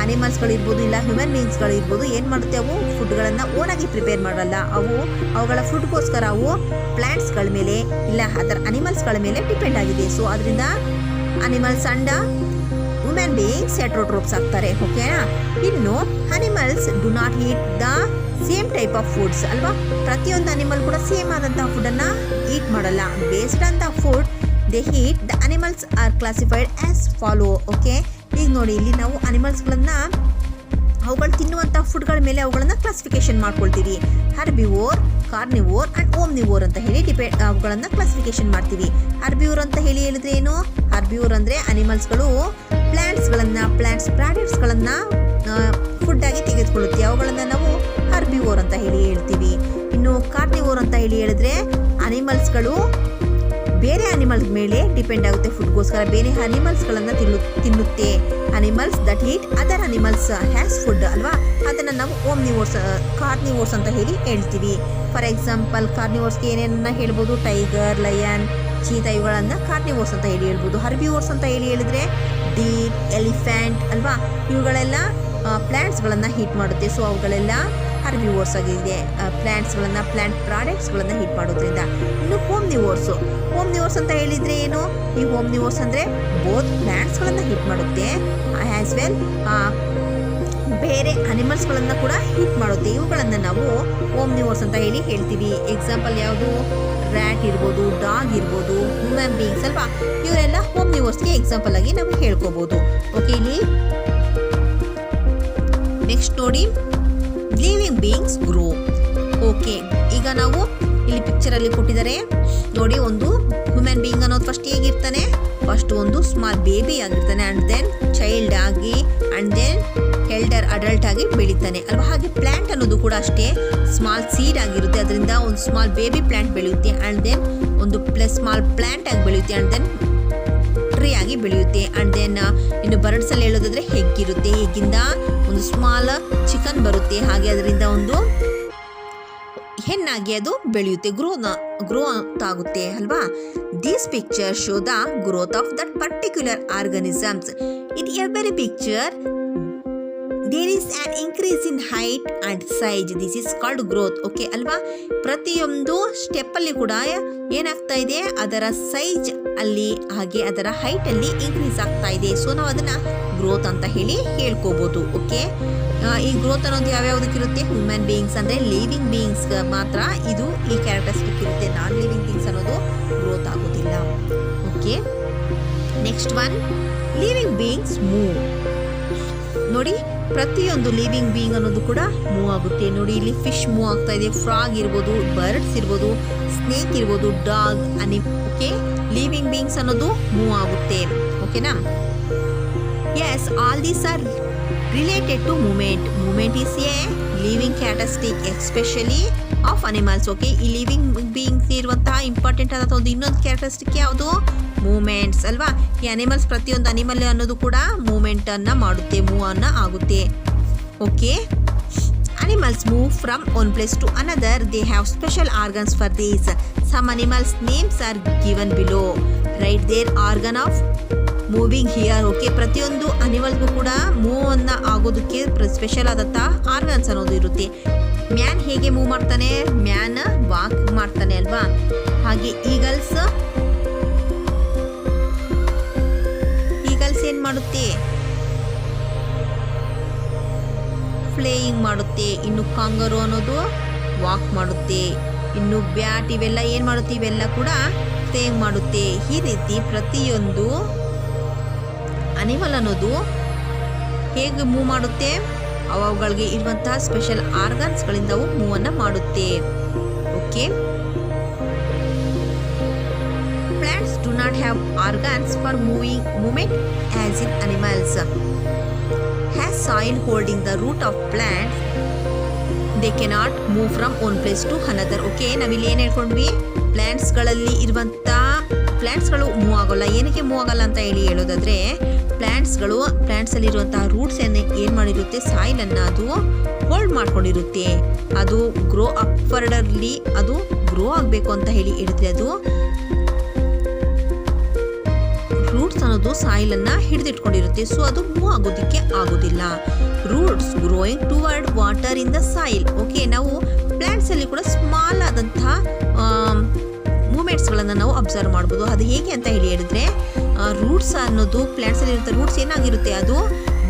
ಅನಿಮಲ್ಸ್ಗಳಿರ್ಬೋದು ಇಲ್ಲ ಹ್ಯೂಮನ್ ಬೀಯಿಂಗ್ಸ್ಗಳಿರ್ಬೋದು ಏನು ಮಾಡುತ್ತೆ? ಅವು ಫುಡ್ಗಳನ್ನು ಓನಾಗಿ ಪ್ರಿಪೇರ್ ಮಾಡಲ್ಲ. ಅವುಗಳ ಫುಡ್ಗೋಸ್ಕರ ಅವು ಪ್ಲ್ಯಾಂಟ್ಸ್ಗಳ ಮೇಲೆ ಇಲ್ಲ ಅದರ್ ಅನಿಮಲ್ಸ್ಗಳ ಮೇಲೆ ಡಿಪೆಂಡ್ ಆಗಿದೆ. ಸೊ ಅದರಿಂದ animals and human beings heterotrophs ಆಗ್ತಾರೆ. ಓಕೆನಾ? ಇನ್ನು animals do not eat the same type of foods ಅಲ್ವಾ? ಪ್ರತಿಯೊಂದು ಅನಿಮಲ್ ಕೂಡ ಸೇಮ್ ಆದಂತಹ ಫುಡ್ಡನ್ನು ಈಟ್ ಮಾಡಲ್ಲ. Based on the food they eat, the animals are classified as follow. Okay, ಈಗ ನೋಡಿ, ಇಲ್ಲಿ ನಾವು ಅನಿಮಲ್ಸ್ಗಳನ್ನು ಅವುಗಳು ತಿನ್ನುವಂಥ ಫುಡ್ಗಳ ಮೇಲೆ ಅವುಗಳನ್ನು ಕ್ಲಾಸಿಫಿಕೇಶನ್ ಮಾಡ್ಕೊಳ್ತೀವಿ. ಹರ್ಬಿವೋರ್, ಕಾರ್ನಿವೋರ್ ಅಂಡ್ ಓಮ್ನಿವೋರ್ ಅಂತ ಹೇಳಿ ಅವುಗಳನ್ನ ಕ್ಲಾಸಿಫಿಕೇಶನ್ ಮಾಡ್ತೀವಿ. ಹರ್ಬಿವೋರ್ ಅಂತ ಹೇಳಿದ್ರೆ ಏನು? ಹರ್ಬಿವೋರ್ ಅಂದ್ರೆ ಅನಿಮಲ್ಸ್ಗಳು ಪ್ಲಾಂಟ್ಸ್ ಪ್ರಾಡಕ್ಟ್ಸ್ಗಳನ್ನ ಫುಡ್ ಆಗಿ ತೆಗೆದುಕೊಳ್ಳುತ್ತೆ, ಅವುಗಳನ್ನ ನಾವು ಹರ್ಬಿವೋರ್ ಅಂತ ಹೇಳಿ ಹೇಳ್ತೀವಿ. ಇನ್ನು ಕಾರ್ನಿವೋರ್ ಅಂತ ಹೇಳಿದ್ರೆ ಅನಿಮಲ್ಸ್ಗಳು ಬೇರೆ ಅನಿಮಲ್ಸ್ ಮೇಲೆ ಡಿಪೆಂಡ್ ಆಗುತ್ತೆ, ಫುಡ್ಗೋಸ್ಕರ ಬೇರೆ ಅನಿಮಲ್ಸ್ಗಳನ್ನು ತಿನ್ನುತ್ತೆ. Animals that eat other animals has food ಅಲ್ವಾ, ಅದನ್ನು ನಾವು ಕಾರ್ನಿವೋರ್ಸ್ ಅಂತ ಹೇಳಿ ಹೇಳ್ತೀವಿ. ಫಾರ್ ಎಕ್ಸಾಂಪಲ್ ಕಾರ್ನಿವೋರ್ಸ್ಗೆ ಏನೇನನ್ನ ಹೇಳ್ಬೋದು? ಟೈಗರ್, ಲಯನ್, ಚೀತಾ ಇವುಗಳನ್ನು ಕಾರ್ನಿವೋರ್ಸ್ ಅಂತ ಹೇಳಿ ಹೇಳ್ಬೋದು. ಹರ್ಬಿವೋರ್ಸ್ ಅಂತ ಹೇಳಿದ್ರೆ ಡೀರ್, ಎಲಿಫೆಂಟ್ ಅಲ್ವಾ, ಇವುಗಳೆಲ್ಲ ಪ್ಲ್ಯಾಂಟ್ಸ್ಗಳನ್ನು ಹೀಟ್ ಮಾಡುತ್ತೆ. ಸೊ ಅವುಗಳೆಲ್ಲ ಹರ್ಬಿವೋರ್ಸ್ ಆಗಿದೆ. ಪ್ಲಾಂಟ್ ಪ್ರಾಡಕ್ಟ್ಸ್ಗಳನ್ನು ಹೀಟ್ ಮಾಡೋದ್ರಿಂದ. ಇನ್ನು ಹೋಮ್ನಿವೋರ್ಸ್ ಅಂತ ಹೇಳಿದ್ರೆ ಏನು? ಈ ಹೋಮ್ನಿವೋರ್ಸ್ ಅಂದರೆ ಬೋತ್ ಪ್ಲಾಂಟ್ಸ್ಗಳನ್ನು ಹೀಟ್ ಮಾಡುತ್ತೆ ಆ್ಯಸ್ ವೆಲ್ ಬೇರೆ ಅನಿಮಲ್ಸ್ಗಳನ್ನು ಕೂಡ ಹೀಟ್ ಮಾಡುತ್ತೆ. ಇವುಗಳನ್ನು ನಾವು ಹೋಮ್ನಿವೋರ್ಸ್ ಅಂತ ಹೇಳಿ ಹೇಳ್ತೀವಿ. ಎಕ್ಸಾಂಪಲ್ ಯಾವುದು? ರ್ಯಾಟ್ ಇರ್ಬೋದು, ಡಾಗ್ ಇರ್ಬೋದು, ಹ್ಯೂಮನ್ ಬೀಯಿಂಗ್ಸ್ ಅಲ್ವಾ, ಇವರೆಲ್ಲ ಹೋಮ್ನಿವೋರ್ಸ್ಗೆ ಎಕ್ಸಾಂಪಲ್ ಆಗಿ ನಾವು ಹೇಳ್ಕೋಬಹುದು. ಓಕೆ, ಇಲ್ಲಿ ನೆಕ್ಸ್ಟ್ ನೋಡಿ, ಲಿವಿಂಗ್ ಬೀಯಿಂಗ್ಸ್ ಗ್ರೋ. ಓಕೆ, ಈಗ ನಾವು ಇಲ್ಲಿ ಪಿಕ್ಚರಲ್ಲಿ ಕೊಟ್ಟಿದ್ದಾರೆ ನೋಡಿ. ಒಂದು ಹ್ಯೂಮನ್ ಬೀಯಿಂಗ್ ಅನ್ನೋದು ಫಸ್ಟ್ ಹೇಗಿರ್ತಾನೆ? ಫಸ್ಟ್ ಒಂದು ಸ್ಮಾಲ್ ಬೇಬಿ ಆಗಿರ್ತಾನೆ, ಅಂಡ್ ದೆನ್ ಚೈಲ್ಡ್ ಆಗಿ, ಅಂಡ್ ದೆನ್ ಎಲ್ಡರ್ ಅಡಲ್ಟ್ ಆಗಿ ಬೆಳೀತಾನೆ ಅಲ್ವಾ. ಹಾಗೆ ಪ್ಲಾಂಟ್ ಅನ್ನೋದು ಕೂಡ ಅಷ್ಟೇ, ಸ್ಮಾಲ್ ಸೀಡ್ ಆಗಿರುತ್ತೆ, ಅದರಿಂದ ಒಂದು ಸ್ಮಾಲ್ ಬೇಬಿ ಪ್ಲಾಂಟ್ ಬೆಳೆಯುತ್ತೆ, ಅಂಡ್ ದೆನ್ ಒಂದು ಸ್ಮಾಲ್ ಪ್ಲಾಂಟ್ ಆಗಿ ಬೆಳೆಯುತ್ತೆ, ಅಂಡ್ ದೆನ್ ಟ್ರೀ ಆಗಿ ಬೆಳೆಯುತ್ತೆ. ಅಂಡ್ ದೆನ್ ಇನ್ನು ಬರ್ಡ್ಸ್ ಅಲ್ಲಿ ಹೇಳೋದಾದ್ರೆ ಹೆಗ್ ಇರುತ್ತೆ, ಹೆಗ್ಗಿಂದ ಒಂದು ಸ್ಮಾಲ್ ಚಿಕನ್ ಬರುತ್ತೆ, ಹಾಗೆ ಅದರಿಂದ ಒಂದು ಹೆಣ್ಣಾಗಿ ಅದು ಬೆಳೆಯುತ್ತೆ, ಗ್ರೋತ್ ಆಗುತ್ತೆ ಅಲ್ವಾ. This picture show the growth of that particular organisms. In every picture there is an increase in height and size. This is called growth. Okay ಅಲ್ವಾ, ಪ್ರತಿಯೊಂದು ಸ್ಟೆಪ್ ಅಲ್ಲಿ ಕೂಡ ಏನಾಗ್ತಾ ಇದೆ? ಅದರ ಸೈಜ್ ಅಲ್ಲಿ ಹಾಗೆ ಅದರ ಹೈಟ್ ಅಲ್ಲಿ ಇನ್ಕ್ರೀಸ್ ಆಗ್ತಾ ಇದೆ. ಸೊ ನಾವು ಅದನ್ನ ಗ್ರೋತ್ ಅಂತ ಹೇಳಿ ಹೇಳ್ಕೋಬಹುದು. ಓಕೆ, ಈ ಗ್ರೋತ್ ಅನ್ನೋದು ಯಾವ್ಯಾವುದಕ್ಕಿರುತ್ತೆ? ಹ್ಯೂಮನ್ ಬೀಯಿಂಗ್ಸ್ ಅಂದ್ರೆ ಲಿವಿಂಗ್ ಬೀಯಿಂಗ್ಸ್ ಮಾತ್ರ ಇದು ಈ ಕ್ಯಾರೆಕ್ಟರಿಸ್ಟಿಕ್ ಇರುತ್ತೆ. ನಾನ್ ಲಿವಿಂಗ್ ಬೀಯಿಂಗ್ಸ್ ಅನ್ನೋದು ಗ್ರೋತ್ ಆಗೋದಿಲ್ಲ. Okay, next one, living beings move. ನೋಡಿ, ಪ್ರತಿಯೊಂದು ಲಿವಿಂಗ್ ಬೀಯಿಂಗ್ ಅನ್ನೋದು ಕೂಡ ಮೂವ್ ಆಗುತ್ತೆ. ನೋಡಿ, ಇಲ್ಲಿ ಫಿಶ್ ಮೂವ್ ಆಗ್ತಾ ಇದೆ, ಫ್ರಾಗ್ ಇರ್ಬೋದು, ಬರ್ಡ್ಸ್ ಇರ್ಬೋದು, ಸ್ನೇಕ್ ಇರ್ಬೋದು, ಡಾಗ್, ಓಕೆ, ಲಿವಿಂಗ್ ಬೀಯಿಂಗ್ಸ್ ಅನ್ನೋದು ಮೂವ್ ಆಗುತ್ತೆ. ಓಕೆನಾ? Yes, all these are related to movement. Movement is a living characteristic especially of animals. Okay, ಈ ಲಿವಿಂಗ್ ಬೀಯಿಂಗ್ಸ್ ಇರುವಂತಹ ಇಂಪಾರ್ಟೆಂಟ್ ಆದ ಒಂದು ಇನ್ನೊಂದು ಕ್ಯಾರೆಕ್ಟರಿಸ್ಟಿಕ್ ಯಾವುದು? ಮೂಮೆಂಟ್ಸ್ ಅಲ್ವಾ. ಈ ಅನಿಮಲ್ಸ್ ಪ್ರತಿಯೊಂದು ಅನಿಮಲ್ ಅನ್ನೋದು ಕೂಡ ಮೂಮೆಂಟ್ ಅನ್ನ ಮಾಡುತ್ತೆ, ಮೂವ್ ಅನ್ನ ಆಗುತ್ತೆ. Okay, animals move from one place to another. They have special organs for this. Some animals names are given below. Write their organ of moving here. Okay, ಪ್ರತಿಯೊಂದು ಅನಿಮಲ್ಗೂ ಕೂಡ move ಅನ್ನ ಆಗೋದಕ್ಕೆ ಸ್ಪೆಷಲ್ ಆದಂಥ organs ಅನ್ನೋದು ಇರುತ್ತೆ. Man ಹೇಗೆ move ಮಾಡ್ತಾನೆ? Man walk ಮಾಡ್ತಾನೆ ಅಲ್ವಾ. ಹಾಗೆ ಈಗಲ್ಸ್ ಏನ್ ಮಾಡುತ್ತೆ? ಫ್ಲೇಯಿಂಗ್ ಮಾಡುತ್ತೆ. ಇನ್ನು ಕಾಂಗರು ಅನ್ನೋದು ವಾಕ್ ಮಾಡುತ್ತೆ. ಇನ್ನು ಬ್ಯಾಟ್ ಇವೆಲ್ಲ ಏನು ಮಾಡುತ್ತೆ? ಇವೆಲ್ಲ ಕೂಡ ಫ್ಲೇಯಿಂಗ್ ಮಾಡುತ್ತೆ. ಈ ರೀತಿ ಪ್ರತಿಯೊಂದು ಅನಿಮಲ್ ಅನ್ನೋದು ಹೇಗೆ ಮೂವ್ ಮಾಡುತ್ತೆ? ಅವುಗಳಿಗೆ ಇರುವಂತಹ ಸ್ಪೆಷಲ್ ಆರ್ಗನ್ಸ್ಗಳಿಂದ ಅವು ಮೂವ್ ಅನ್ನ ಮಾಡುತ್ತೆ. Okay, plants do not have organs for movement as in animals. Has soil holding the root of plants, they cannot move from one place to another. Okay, ನಾವಿಲ್ಲಿ ಏನು ಹೇಳ್ಕೊಂಡ್ವಿ? ಪ್ಲಾಂಟ್ಸ್ಗಳಲ್ಲಿ ಇರುವಂಥ ಪ್ಲಾಂಟ್ಸ್ಗಳು ಮೂವ್ ಆಗೋಲ್ಲ. ಏನಕ್ಕೆ ಮೂವ್ ಆಗಲ್ಲ ಅಂತ ಹೇಳೋದಾದ್ರೆ, ಪ್ಲಾಂಟ್ಸಲ್ಲಿರುವಂತಹ ರೂಟ್ಸ್ ಏನು ಮಾಡಿರುತ್ತೆ? ಸಾಯಿಲನ್ನು ಅದು ಹೋಲ್ಡ್ ಮಾಡ್ಕೊಂಡಿರುತ್ತೆ. ಅದು ಗ್ರೋ ಅಪ್ವರ್ಡಲ್ಲಿ ಅದು ಗ್ರೋ ಆಗಬೇಕು ಅಂತ ಹೇಳಿದ್ರೆ ಅದು ರೂಟ್ಸ್ ಅನ್ನೋದು ಸಾಯಿಲ್ ಅನ್ನ ಹಿಡಿದಿಟ್ಕೊಂಡಿರುತ್ತೆ. ಸೊ ಅದು ಮೂವ್ ಆಗೋದಕ್ಕೆ ಆಗೋದಿಲ್ಲ. Roots growing toward water in the soil. Okay, ನಾವು ಪ್ಲಾಂಟ್ಸ್ ಅಲ್ಲಿ ಕೂಡ ಸ್ಮಾಲ್ ಆದಂತಹ ಮೂಮೆಂಟ್ಸ್ಗಳನ್ನು ನಾವು ಅಬ್ಸರ್ವ್ ಮಾಡ್ಬೋದು. ಅದು ಹೇಗೆ ಅಂತ ಹೇಳಿದ್ರೆ, ರೂಟ್ಸ್ ಅನ್ನೋದು ಪ್ಲಾಂಟ್ಸ್ ಅಲ್ಲಿ ಇರುವಂಥ ರೂಟ್ಸ್ ಏನಾಗಿರುತ್ತೆ? ಅದು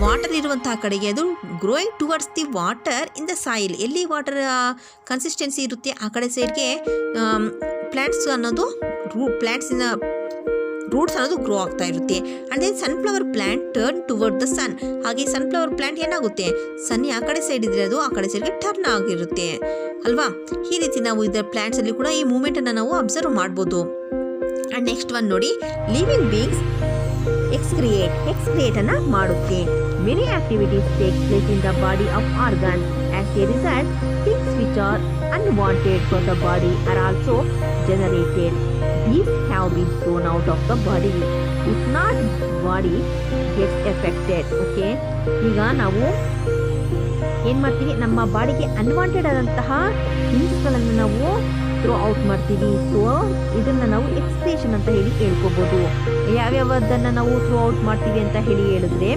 ವಾಟರ್ ಇರುವಂತಹ ಕಡೆಗೆ ಅದು growing towards the water in the soil. ಎಲ್ಲಿ ವಾಟರ್ ಕನ್ಸಿಸ್ಟೆನ್ಸಿ ಇರುತ್ತೆ ಆ ಕಡೆ ಸೈಡ್ಗೆ ಪ್ಲಾಂಟ್ಸ್ ಅನ್ನೋದು ಪ್ಲಾಂಟ್ಸಿನ ರೂಟ್ಸ್ ಅನ್ನೋದು ಗ್ರೋ ಆಗ್ತಾ ಇರುತ್ತೆ. And then sunflower plant turn toward the sun. ಹಾಗೆ ಸನ್ಫ್ಲವರ್ ಪ್ಲಾಂಟ್ ಏನಾಗುತ್ತೆ, ಸನ್ ಆ ಕಡೆ ಸೈಡ್ ಇದ್ರೆ ಅದು ಆ ಕಡೆ ಸೈಡ್ಗೆ ಟರ್ನ್ ಆಗಿರುತ್ತೆ ಅಲ್ವಾ. ಈ ರೀತಿ ನಾವು ಇದರ ಪ್ಲಾಂಟ್ಸ್ ಅಲ್ಲಿ ಕೂಡ ಈ ಮೂವ್ಮೆಂಟ್ ಅನ್ನ ನಾವು ಅಬ್ಸರ್ವ್ ಮಾಡ್ಬೋದು. ಅಂಡ್ ನೆಕ್ಸ್ಟ್ ಒನ್ ನೋಡಿ, ಲಿವಿಂಗ್ ಬೀಯಿಂಗ್ಸ್ ಎಕ್ಸ್ಕ್ರಿಯೇಟ್ ಅನ್ನ ಮಾಡುತ್ತೆ. Many activities take place in the body of organ. As a result, things which are unwanted for the body are also generated. These have been thrown out of the body. If not, body gets affected. Okay, ಈಗ ನಾವು ಏನು ಮಾಡ್ತೀವಿ, ನಮ್ಮ ಬಾಡಿಗೆ unwanted ಆದಂತಹ ಥಿಂಗ್ಸ್ಗಳನ್ನು ನಾವು throw out ಮಾಡ್ತೀವಿ. So ಇದನ್ನು ನಾವು ಎಕ್ಸ್ಕ್ರಿಯೇಷನ್ ಅಂತ ಹೇಳಿ ಹೇಳ್ಕೋಬೋದು. ಯಾವ್ಯಾವದನ್ನು ನಾವು ಥ್ರೋ ಔಟ್ ಮಾಡ್ತೀವಿ ಅಂತ ಹೇಳಿದ್ರೆ,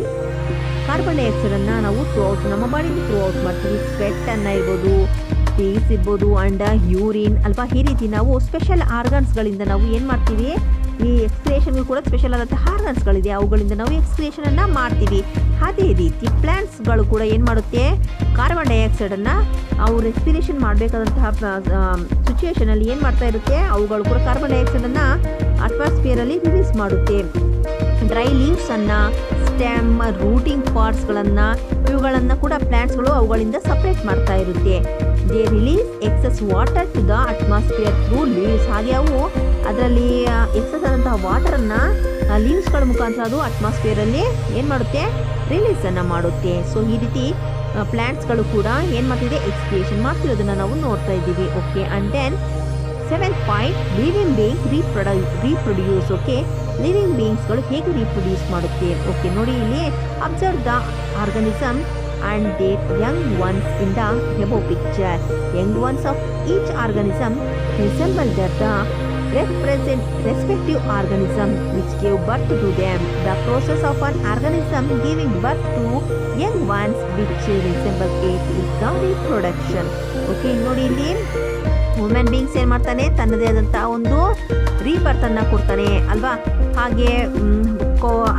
ಕಾರ್ಬನ್ ಡೈಆಕ್ಸೈಡನ್ನು ನಾವು ಥ್ರೋ ಔಟ್ ನಮ್ಮ ಬಾಡಿಗೆ ಥ್ರೋ ಔಟ್ ಮಾಡ್ತೀವಿ. ಸ್ವೆಟ್ಟನ್ನು ಇರ್ಬೋದು, ಟೀಸ್ ಇರ್ಬೋದು, ಅಂಡ್ ಯೂರಿನ್ ಅಲ್ವಾ. ಈ ರೀತಿ ನಾವು ಸ್ಪೆಷಲ್ ಆರ್ಗನ್ಸ್ಗಳಿಂದ ನಾವು ಏನು ಮಾಡ್ತೀವಿ, ಈ ಎಕ್ಸ್ಕ್ರಿಯೇಷನ್ಗೂ ಕೂಡ ಸ್ಪೆಷಲ್ ಆದಂತಹ ಆರ್ಗನ್ಸ್ಗಳಿದೆ, ಅವುಗಳಿಂದ ನಾವು ಎಕ್ಸ್ಕ್ರಿಯೇಷನನ್ನು ಮಾಡ್ತೀವಿ. ಅದೇ ರೀತಿ ಪ್ಲಾಂಟ್ಸ್ಗಳು ಕೂಡ ಏನು ಮಾಡುತ್ತೆ, ಕಾರ್ಬನ್ ಡೈಆಕ್ಸೈಡನ್ನು ಅವು ರೆಸ್ಪಿರೇಷನ್ ಮಾಡಬೇಕಾದಂತಹ ಸಿಚುವೇಷನಲ್ಲಿ ಏನು ಮಾಡ್ತಾ ಇರುತ್ತೆ, ಅವುಗಳು ಕೂಡ ಕಾರ್ಬನ್ ಡೈಆಕ್ಸೈಡನ್ನು ಅಟ್ಮಾಸ್ಫಿಯರಲ್ಲಿ ರಿಲೀಸ್ ಮಾಡುತ್ತೆ. ಡ್ರೈ ಲೀವ್ಸನ್ನು, ಸ್ಟೆಮ್, ರೂಟಿಂಗ್ ಪಾರ್ಟ್ಸ್ಗಳನ್ನು, ಇವುಗಳನ್ನು ಕೂಡ ಪ್ಲಾಂಟ್ಸ್ಗಳು ಅವುಗಳಿಂದ ಸಪ್ರೇಟ್ ಮಾಡ್ತಾ ಇರುತ್ತೆ. They release excess water to the atmosphere through leaves. ಹಾಗೆ ಅವು ಅದರಲ್ಲಿ ಎಕ್ಸಸ್ ಆದಂತಹ ವಾಟರನ್ನು ಲೀವ್ಸ್ಗಳ ಮುಖಾಂತರ ಅದು ಅಟ್ಮಾಸ್ಫಿಯರಲ್ಲಿ ಏನು ಮಾಡುತ್ತೆ, ರಿಲೀಸನ್ನು ಮಾಡುತ್ತೆ. ಸೊ ಈ ರೀತಿ ಪ್ಲಾಂಟ್ಸ್ಗಳು ಕೂಡ ಏನು ಮಾಡ್ತಿದೆ, ಎಕ್ಸ್ಕ್ರಿಯೇಷನ್ ಮಾಡ್ತಿರೋದನ್ನು ನಾವು ನೋಡ್ತಾ ಇದ್ದೀವಿ. Okay, and then 7th point, living being reproduce. Okay, living ಬೀಯಿಂಗ್ಸ್ಗಳು ಹೇಗೆ ರೀಪ್ರೊಡ್ಯೂಸ್ ಮಾಡುತ್ತೆ. ಓಕೆ, ನೋಡಿ ಇಲ್ಲಿ observe the organism and their young ones in the above picture. Young ones of each organism resemble the respective organism which gave birth to them. The process of an organism giving birth to young ones which resemble it is the reproduction. Okay, ನೋಡಿ ಇಲ್ಲಿ human beings ಏನು ಮಾಡ್ತಾನೆ, ತನ್ನದೇ ಆದಂತಹ ಒಂದು ರೀಬರ್ತನ್ನು ಕೊಡ್ತಾನೆ ಅಲ್ವಾ. ಹಾಗೆ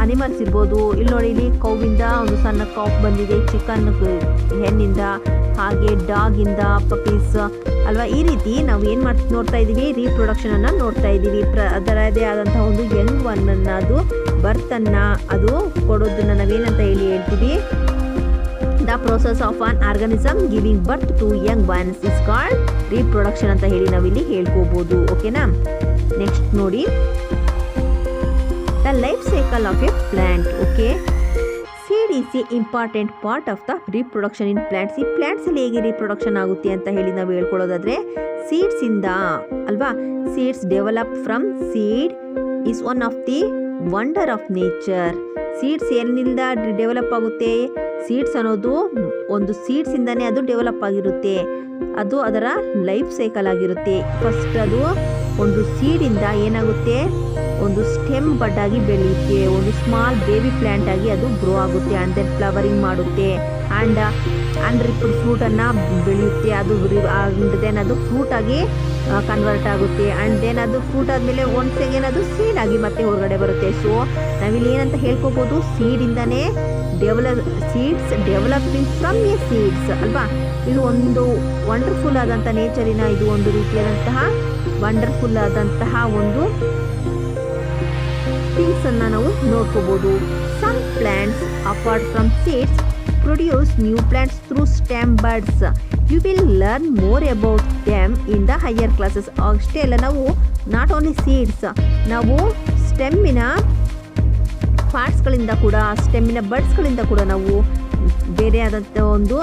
ಅನಿಮಲ್ಸ್ ಇರ್ಬೋದು, ಇಲ್ಲಿ ನೋಡಿ ಇಲ್ಲಿ ಕೌವಿಂದ ಒಂದು ಸಣ್ಣ ಕಾಫ್ ಬಂದಿದೆ, ಚಿಕನ್ ಹೆಣ್ಣಿಂದ, ಹಾಗೆ ಡಾಗಿಂದ ಪಪೀಸ್ ಅಲ್ವಾ. ಈ ರೀತಿ ನಾವು ಏನು ನೋಡ್ತಾ ಇದ್ದೀವಿ, ರೀಪ್ರೊಡಕ್ಷನನ್ನು ನೋಡ್ತಾ ಇದ್ದೀವಿ. ಅದರದೇ ಆದಂತಹ ಒಂದು ಯಂಗ್ ಒನ್ನನ್ನು, ಅದು ಬರ್ತನ್ನು ಅದು ಕೊಡೋದನ್ನು ನಾವೇನಂತ ಹೇಳ್ತೀವಿ, the process of an organism giving birth to young ones is called reproduction ಅಂತ ಹೇಳಿ ನಾವಿಲ್ಲಿ ಹೇಳ್ಕೋಬೋದು. ಓಕೆನಾ. ನೆಕ್ಸ್ಟ್ ನೋಡಿ, the life cycle of a plant. Okay, seed is a important part of the reproduction in plants. ಈ plants ಅಲ್ಲಿ ಹೇಗೆ reproduction ಆಗುತ್ತೆ ಅಂತ ಹೇಳಿ ನಾವು ಹೇಳ್ಕೊಳ್ಳೋದಾದ್ರೆ, ಸೀಡ್ಸ್ ಇಂದ ಅಲ್ವಾ. Seeds develop from seed is one of the wonder of nature. Seeds ಏನಿಂದ ಡೆವಲಪ್ ಆಗುತ್ತೆ, ಸೀಡ್ಸ್ ಅನ್ನೋದು ಒಂದು ಸೀಡ್ಸಿಂದನೇ ಅದು ಡೆವಲಪ್ ಆಗಿರುತ್ತೆ. ಅದು ಅದರ ಲೈಫ್ ಸೈಕಲ್ ಆಗಿರುತ್ತೆ. ಫಸ್ಟ್ ಅದು ಒಂದು ಸೀಡಿಂದ ಏನಾಗುತ್ತೆ, ಒಂದು ಸ್ಟೆಮ್ ಬಡ್ ಆಗಿ ಬೆಳೆಯುತ್ತೆ, ಒಂದು ಸ್ಮಾಲ್ ಬೇಬಿ ಪ್ಲ್ಯಾಂಟ್ ಆಗಿ ಅದು ಗ್ರೋ ಆಗುತ್ತೆ. ಆ್ಯಂಡ್ ದೆನ್ ಫ್ಲವರಿಂಗ್ ಮಾಡುತ್ತೆ, ಆ್ಯಂಡ್ ಅನ್ರಿಪ್ಡ್ ಫ್ರೂಟನ್ನು ಬೆಳೆಯುತ್ತೆ. ಅದು ದೆನ್ ಅದು ಫ್ರೂಟ್ ಆಗಿ ಕನ್ವರ್ಟ್ ಆಗುತ್ತೆ. ಆ್ಯಂಡ್ ದೆನ್ ಅದು ಫ್ರೂಟ್ ಆದಮೇಲೆ ಒನ್ಸ್ ಅಗೇನ್ ಅದು ಸೀಡ್ ಆಗಿ ಮತ್ತೆ ಹೊರಗಡೆ ಬರುತ್ತೆ. ಸೊ ನಾವಿಲ್ಲಿ ಏನಂತ ಹೇಳ್ಕೋಬೋದು, ಸೀಡಿಂದನೇ seeds developing from a seeds ಅಲ್ವಾ. ಇದು ಒಂದು ವಂಡರ್ಫುಲ್ ಆದಂಥ ನೇಚರಿನ ಇದು ಒಂದು ರೀತಿಯಾದಂತಹ ವಂಡರ್ಫುಲ್ ಆದಂತಹ ಒಂದು ಥಿಂಗ್ಸನ್ನು ನಾವು ನೋಡ್ಕೋಬೋದು. Some plants apart from seeds produce new plants through stem buds. You will learn more about them in the higher classes. ಅಷ್ಟೇ ಅಲ್ಲ, ನಾವು ನಾಟ್ ಓನ್ಲಿ ಸೀಡ್ಸ್, ನಾವು ಸ್ಟೆಮ್ಮಿನ ಪಾರ್ಟ್ಸ್ಗಳಿಂದ ಕೂಡ, ಸ್ಟೆಮ್ಮಿನ ಬಡ್ಸ್ಗಳಿಂದ ಕೂಡ ನಾವು ಬೇರೆ ಆದಂಥ ಒಂದು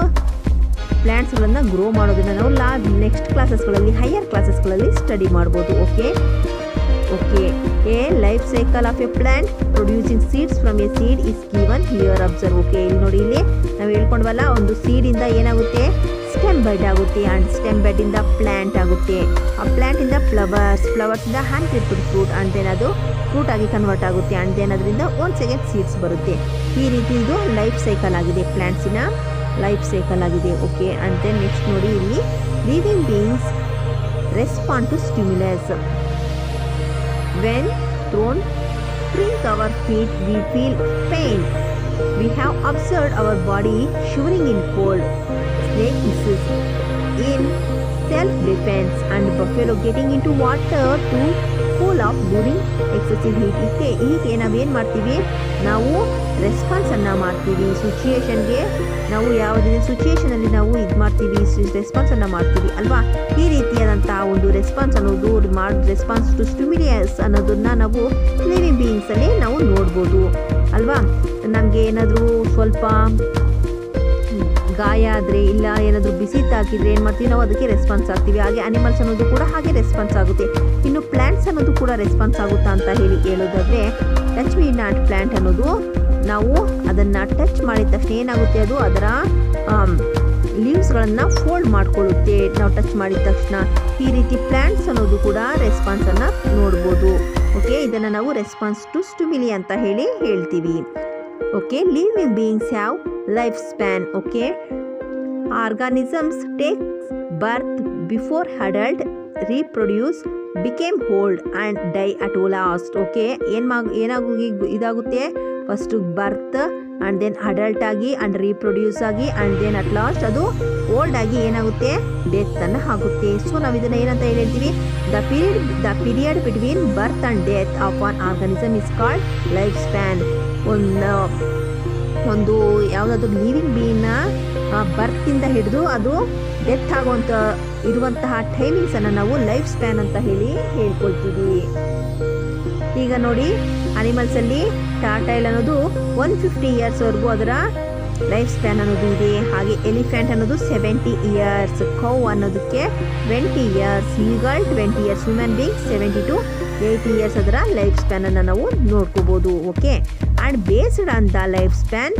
ಪ್ಲ್ಯಾಂಟ್ಸ್ಗಳನ್ನು ಗ್ರೋ ಮಾಡೋದನ್ನು ನಾವು ನೆಕ್ಸ್ಟ್ ಕ್ಲಾಸಸ್ಗಳಲ್ಲಿ, ಹೈಯರ್ ಕ್ಲಾಸಸ್ಗಳಲ್ಲಿ ಸ್ಟಡಿ ಮಾಡ್ಬೋದು. Okay, a life cycle of a plant producing seeds from a seed is given here. Observe. Okay, ಇಲ್ಲಿ ನೋಡಿ, ಇಲ್ಲಿ ನಾವು ಹೇಳ್ಕೊಂಡ್ವಲ್ಲ, ಒಂದು ಸೀಡಿಂದ ಏನಾಗುತ್ತೆ, ಸ್ಟೆಮ್ ಬೆಡ್ ಆಗುತ್ತೆ, ಆ್ಯಂಡ್ ಸ್ಟೆಮ್ ಬೆಡ್ಡಿಂದ ಪ್ಲ್ಯಾಂಟ್ ಆಗುತ್ತೆ. ಆ ಪ್ಲ್ಯಾಂಟಿಂದ ಫ್ಲವರ್ಸಿಂದ ಹ್ಯಾಂಡ್-ರಿಪ್ಡ್ ಫ್ರೂಟ್, ಆ್ಯಂಡ್ ದೆನ್ ಅದು ಫ್ರೂಟ್ ಆಗಿ ಕನ್ವರ್ಟ್ ಆಗುತ್ತೆ, ಆ್ಯಂಡ್ ದೆನ್ ಅದರಿಂದ ಒನ್ಸ್ ಅಗೇನ್ ಸೀಡ್ಸ್ ಬರುತ್ತೆ. ಈ ರೀತಿ ಇದು ಲೈಫ್ ಸೈಕಲ್ ಆಗಿದೆ, ಪ್ಲ್ಯಾಂಟ್ಸಿನ ಲೈಫ್ ಸೈಕಲ್ ಆಗಿದೆ. ಓಕೆ, ಆ್ಯಂಡ್ ದೆನ್ ನೆಕ್ಸ್ಟ್ ನೋಡಿ, ಇಲ್ಲಿ living beings respond to stimulus. When thrown prick our feet, we feel pain. We have observed our body shivering in cold. Snake hisses in self-defense, and buffalo getting into water to cool off during excessive heat. ಹೀಗೆ ನಾವೇನು ಮಾಡ್ತೀವಿ, ನಾವು ರೆಸ್ಪಾನ್ಸನ್ನು ಮಾಡ್ತೀವಿ ಸಿಚುಯೇಷನ್ಗೆ. ನಾವು ಯಾವುದೇ ಸಿಚುಯೇಷನಲ್ಲಿ ನಾವು ಇದು ಮಾಡ್ತೀವಿ, ರೆಸ್ಪಾನ್ಸನ್ನು ಮಾಡ್ತೀವಿ ಅಲ್ವಾ. ಈ ರೀತಿಯಾದಂತಹ ಒಂದು ರೆಸ್ಪಾನ್ಸ್ ಅನ್ನೋದು ರೆಸ್ಪಾನ್ಸ್ ಟು ಸ್ಟಿಮ್ಯುಲಸ್ ಅನ್ನೋದನ್ನು ನಾವು ಲಿವಿಂಗ್ ಬೀಯಿಂಗ್ಸಲ್ಲಿ ನಾವು ನೋಡ್ಬೋದು ಅಲ್ವಾ. ನಮಗೆ ಏನಾದರೂ ಸ್ವಲ್ಪ ಗಾಯ ಆದರೆ ಇಲ್ಲ ಏನಾದರೂ ಬಿಸಿ ತಾಕಿದ್ರೆ ಏನು ಮಾಡ್ತೀವಿ, ನಾವು ಅದಕ್ಕೆ ರೆಸ್ಪಾನ್ಸ್ ಆಗ್ತೀವಿ. ಹಾಗೆ ಅನಿಮಲ್ಸ್ ಅನ್ನೋದು ಕೂಡ ಹಾಗೆ ರೆಸ್ಪಾನ್ಸ್ ಆಗುತ್ತೆ. ಇನ್ನು ಪ್ಲ್ಯಾಂಟ್ಸ್ ಅನ್ನೋದು ಕೂಡ ರೆಸ್ಪಾನ್ಸ್ ಆಗುತ್ತಾ ಅಂತ ಹೇಳೋದಾದರೆ, ಟಚ್ ಮೀ ನಾಟ್ ಪ್ಲ್ಯಾಂಟ್ ಅನ್ನೋದು ನಾವು ಅದನ್ನು ಟಚ್ ಮಾಡಿದ ತಕ್ಷಣ ಏನಾಗುತ್ತೆ, ಅದು ಅದರ ಲೀವ್ಸ್ಗಳನ್ನು ಫೋಲ್ಡ್ ಮಾಡ್ಕೊಳ್ಳುತ್ತೆ ನಾವು ಟಚ್ ಮಾಡಿದ ತಕ್ಷಣ. ಈ ರೀತಿ ಪ್ಲ್ಯಾಂಟ್ಸ್ ಅನ್ನೋದು ಕೂಡ ರೆಸ್ಪಾನ್ಸನ್ನು ನೋಡ್ಬೋದು. ಓಕೆ, ಇದನ್ನು ನಾವು ರೆಸ್ಪಾನ್ಸ್ ಟು ಸ್ಟಿಮ್ಯುಲಿ ಅಂತ ಹೇಳ್ತೀವಿ. Okay, living beings have life span. Okay, organisms take birth before adult, reproduce, became old and die at last. Okay, ಇದಾಗುತ್ತೆ first birth and then adult ಆಗಿ ಆ್ಯಂಡ್ ರೀಪ್ರೊಡ್ಯೂಸ್ ಆಗಿ and then at last ಅದು old ಆಗಿ ಏನಾಗುತ್ತೆ, ಡೆತ್ತನ್ನು ಆಗುತ್ತೆ. So ನಾವು ಇದನ್ನು ಏನಂತ ಹೇಳ್ತೀವಿ, the period between birth and death of an organism is called life span. ಒಂದು ಯಾವುದಾದ್ರೂ ಲಿವಿಂಗ್ ಬೀನ ಬರ್ತಿಂದ ಹಿಡಿದು ಅದು ಡೆತ್ ಆಗುವಂಥ ಇರುವಂತಹ ಟೈಮಿಂಗ್ಸನ್ನು ನಾವು ಲೈಫ್ ಸ್ಪ್ಯಾನ್ ಅಂತ ಹೇಳ್ಕೊಳ್ತೀವಿ. ಈಗ ನೋಡಿ, ಅನಿಮಲ್ಸಲ್ಲಿ ಟಾರ್ಟೈಲ್ ಅನ್ನೋದು 150 ಇಯರ್ಸ್ವರೆಗೂ ಅದರ ಲೈಫ್ ಸ್ಪ್ಯಾನ್ ಅನ್ನೋದು ಇದೆ. ಹಾಗೆ ಎಲಿಫೆಂಟ್ ಅನ್ನೋದು 70 ಇಯರ್ಸ್, ಕೌ ಅನ್ನೋದಕ್ಕೆ 20 years, eagle 20 years, human being 70 to 80 years ಅದರ ಲೈಫ್ ಸ್ಪ್ಯಾನನ್ನು ನಾವು ನೋಡ್ಕೋಬೋದು. Okay, and based on the life span